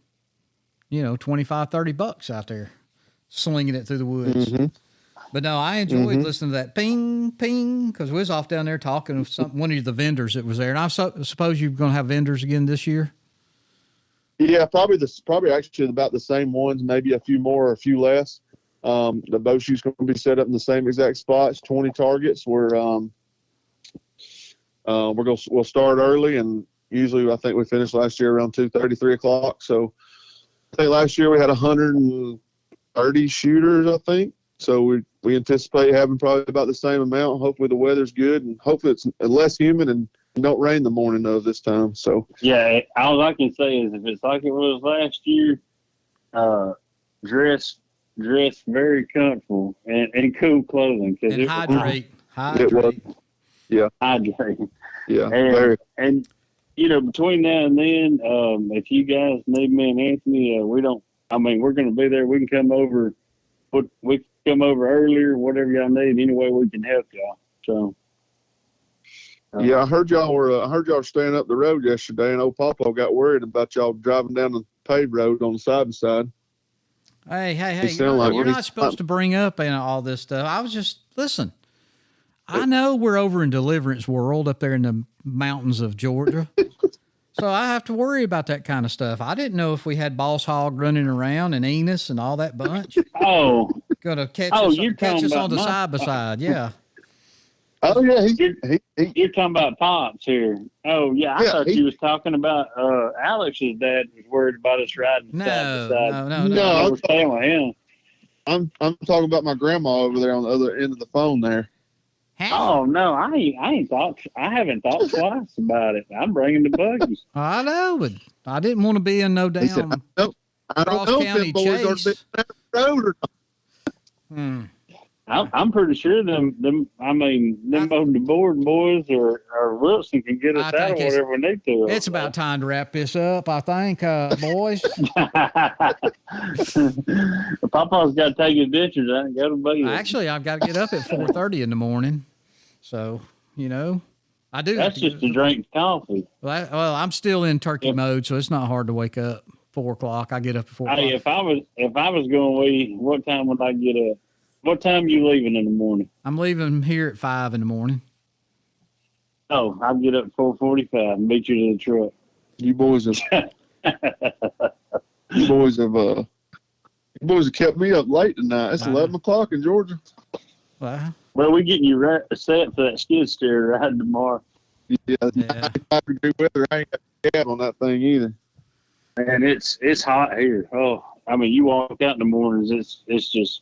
$25-$30 out there slinging it through the woods. Mm-hmm. But no, I enjoyed listening to that ping, ping, because we was off down there talking with one of the vendors that was there. And I suppose you're going to have vendors again this year? Yeah, probably actually about the same ones, maybe a few more or a few less. The bow shoe's going to be set up in the same exact spots, 20 targets. We'll start early, and usually I think we finished last year around 2:30, 3 o'clock. So I think last year we had 130 shooters, I think. So we anticipate having probably about the same amount. Hopefully the weather's good, and hopefully it's less humid and don't rain the morning of this time. So yeah, all I can say is if it's like it was last year, dress very comfortable and cool clothing and hydrate. It was, yeah, hydrate. Yeah, and between now and then, if you guys need me and Anthony, we're going to be there. We can come over. We can come over earlier, whatever y'all need. Any way we can help y'all. So. Yeah, I heard y'all were staying up the road yesterday, and old Papa got worried about y'all driving down the paved road on the side by side. Hey! You're not supposed to bring up all this stuff. I was just listen. I know we're over in Deliverance World up there in the mountains of Georgia, so I have to worry about that kind of stuff. I didn't know if we had Boss Hog running around and Enos and all that bunch. Oh, gonna catch us on the side by side, yeah. Oh yeah, you're talking about Pops here. Oh yeah, I thought you was talking about Alex's dad was worried about us riding side by side. No, I was telling him. I'm talking about my grandma over there on the other end of the phone there. Oh no, I haven't thought twice about it. I'm bringing the buggies. I know, but I didn't want to be in no damn I don't know if them boys are been down the road or not. I'm pretty sure them on the board boys or Wilson can get us out of whatever we need to. It's about time to wrap this up, I think, boys. Papa's got to take his ditches out and go to bed. Actually, I've got to get up at 4:30 in the morning. So, I do. That's just to drink coffee. Well, I'm still in turkey mode, so it's not hard to wake up. 4 o'clock. I get up at 4 o'clock. Hey, if I was going to leave, what time would I get up? What time are you leaving in the morning? I'm leaving here at 5 in the morning. Oh, I'll get up at 4:45 and meet you to the truck. You boys have kept me up late tonight. It's 11 o'clock in Georgia. Well, we're getting you set for that skid steer ride tomorrow. Yeah. 95-degree weather. I ain't got a cab on that thing either. And it's hot here. Oh, I mean, you walk out in the mornings, it's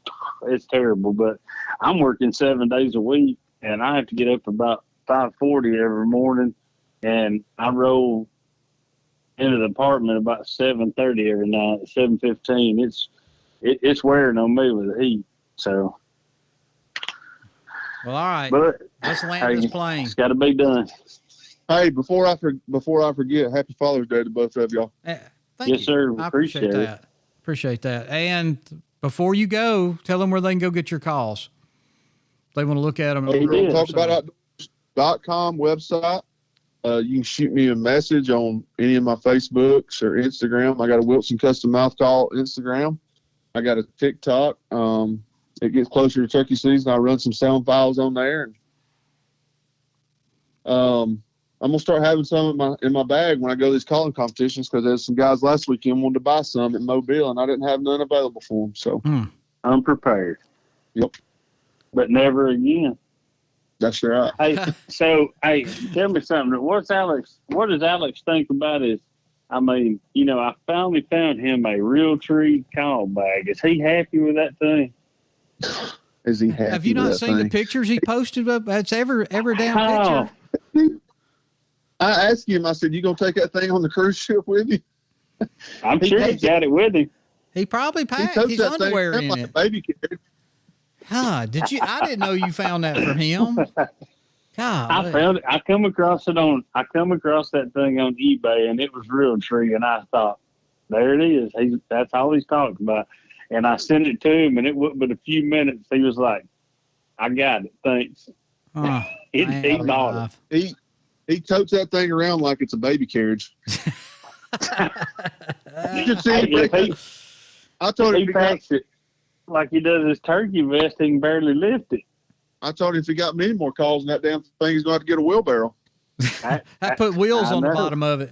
terrible. But I'm working 7 days a week, and I have to get up about 5:40 every morning, and I roll into the apartment about 7:30 every night. 7:15. It's wearing on me with the heat. So. Well, all right. But let's land this plane. It's got to be done. Hey, before I forget, Happy Father's Day to both of y'all. Yes, sir. I appreciate that. Appreciate that. And before you go, tell them where they can go get your calls. They want to look at them. TalkAboutOutdoors.com website. You can shoot me a message on any of my Facebooks or Instagram. I got a Wilson Custom Mouth Call Instagram. I got a TikTok. It gets closer to turkey season. I run some sound files on there. I'm gonna start having some in my bag when I go to these calling competitions, because there's some guys last weekend wanted to buy some at Mobile, and I didn't have none available for them. So unprepared. Yep. But never again. That's right. Hey, tell me something. What does Alex think about his? I mean, I finally found him a Realtree call bag. Is he happy with that thing? Is he happy? Have you not seen the pictures he posted? That's every damn picture. I asked him. I said, "You gonna take that thing on the cruise ship with you?" I'm sure he's got it with him. He probably packed his underwear in it. Baby carriage. Did you? I didn't know you found that for him. God, I found it. I come across that thing on eBay, and it was Realtree, and I thought, there it is. That's all he's talking about. And I sent it to him, and it wasn't but a few minutes. He was like, "I got it, thanks." He bought it. He totes that thing around like it's a baby carriage. You should see him. I told him he packs it like he does his turkey vest. He can barely lift it. I told him if he got many more calls in that damn thing, he's going to have to get a wheelbarrow. I put wheels on the bottom of it.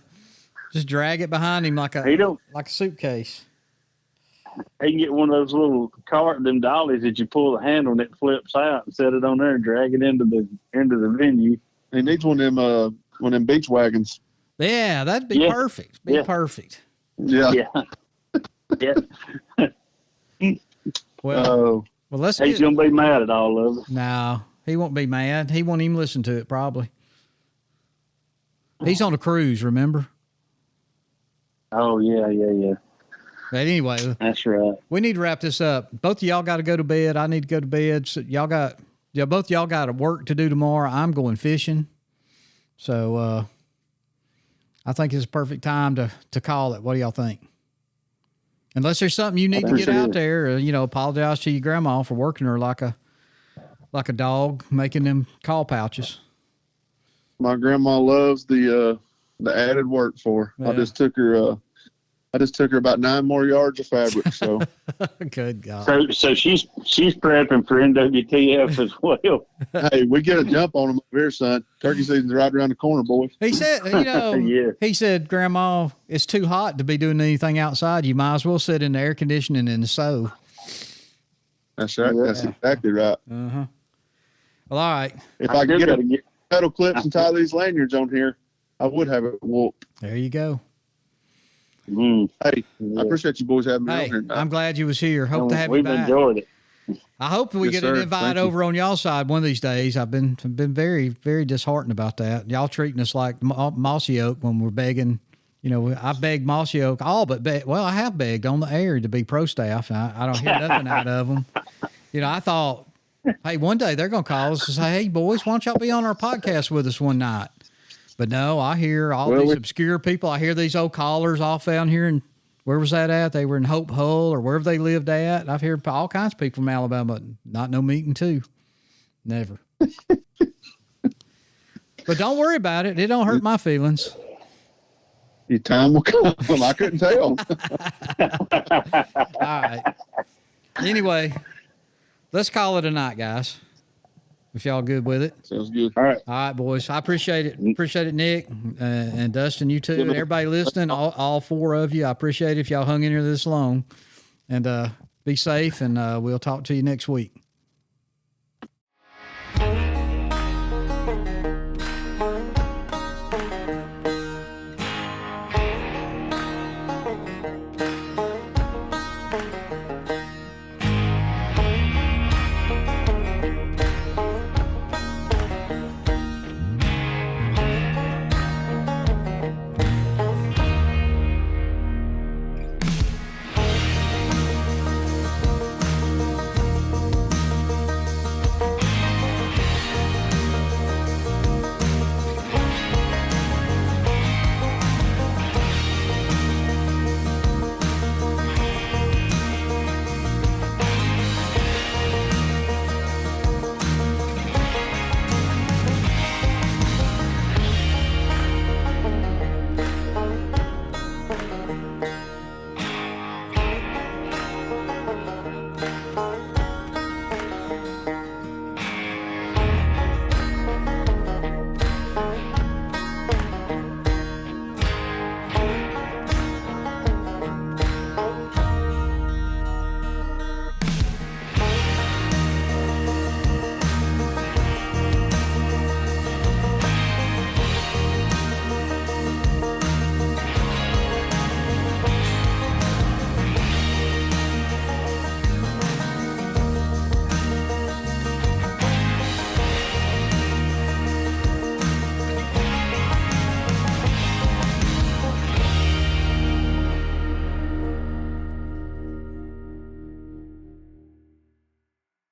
Just drag it behind him like a suitcase. He can get one of those little them dollies that you pull the handle and it flips out, and set it on there and drag it into the venue. He needs one of them beach wagons. Yeah, that'd be perfect. Perfect. Yeah. Yeah. Well, he's gonna be mad at all of it. No, he won't be mad. He won't even listen to it. Probably. He's on a cruise. Remember? Oh yeah. But anyway, that's right. We need to wrap this up. Both of y'all got to go to bed. I need to go to bed. So both of y'all got work to do tomorrow. I'm going fishing. So I think it's a perfect time to call it. What do y'all think? Unless there's something you need to get out there, apologize to your grandma for working her like a dog, making them call pouches. My grandma loves the added work for her. Yeah. I just took her about 9 more yards of fabric. So good God. So she's prepping for NWTF as well. Hey, we get a jump on them over here, son. Turkey season's right around the corner, boys. He said, He said, Grandma, it's too hot to be doing anything outside. You might as well sit in the air conditioning and sew. That's right. Yeah. That's exactly right. Well, all right. If I could get pedal clips and tie these lanyards on here, I would have it whooped. There you go. Hey, I appreciate you boys having me on here. I'm glad you was here. Hope to have you back. We've enjoyed it. I hope we get an invite over on y'all side one of these days. I've been very, very disheartened about that. Y'all treating us like Mossy Oak when we're begging. I begged Mossy Oak I have begged on the air to be pro staff. I don't hear nothing out of them. I thought, hey, one day they're going to call us and say, hey, boys, why don't y'all be on our podcast with us one night? But no, I hear these obscure people. I hear these old callers off down here, and where was that at? They were in Hope Hull or wherever they lived at. I've heard all kinds of people from Alabama, not no meeting too. Never. But don't worry about it. It don't hurt my feelings. Your time will come. I couldn't tell. All right. Anyway, let's call it a night, guys. If y'all good with it. Sounds good. All right, boys. I appreciate it. Appreciate it, Nick, and Dustin, you too, and everybody listening, all 4 of you. I appreciate it if y'all hung in here this long. And be safe, and we'll talk to you next week.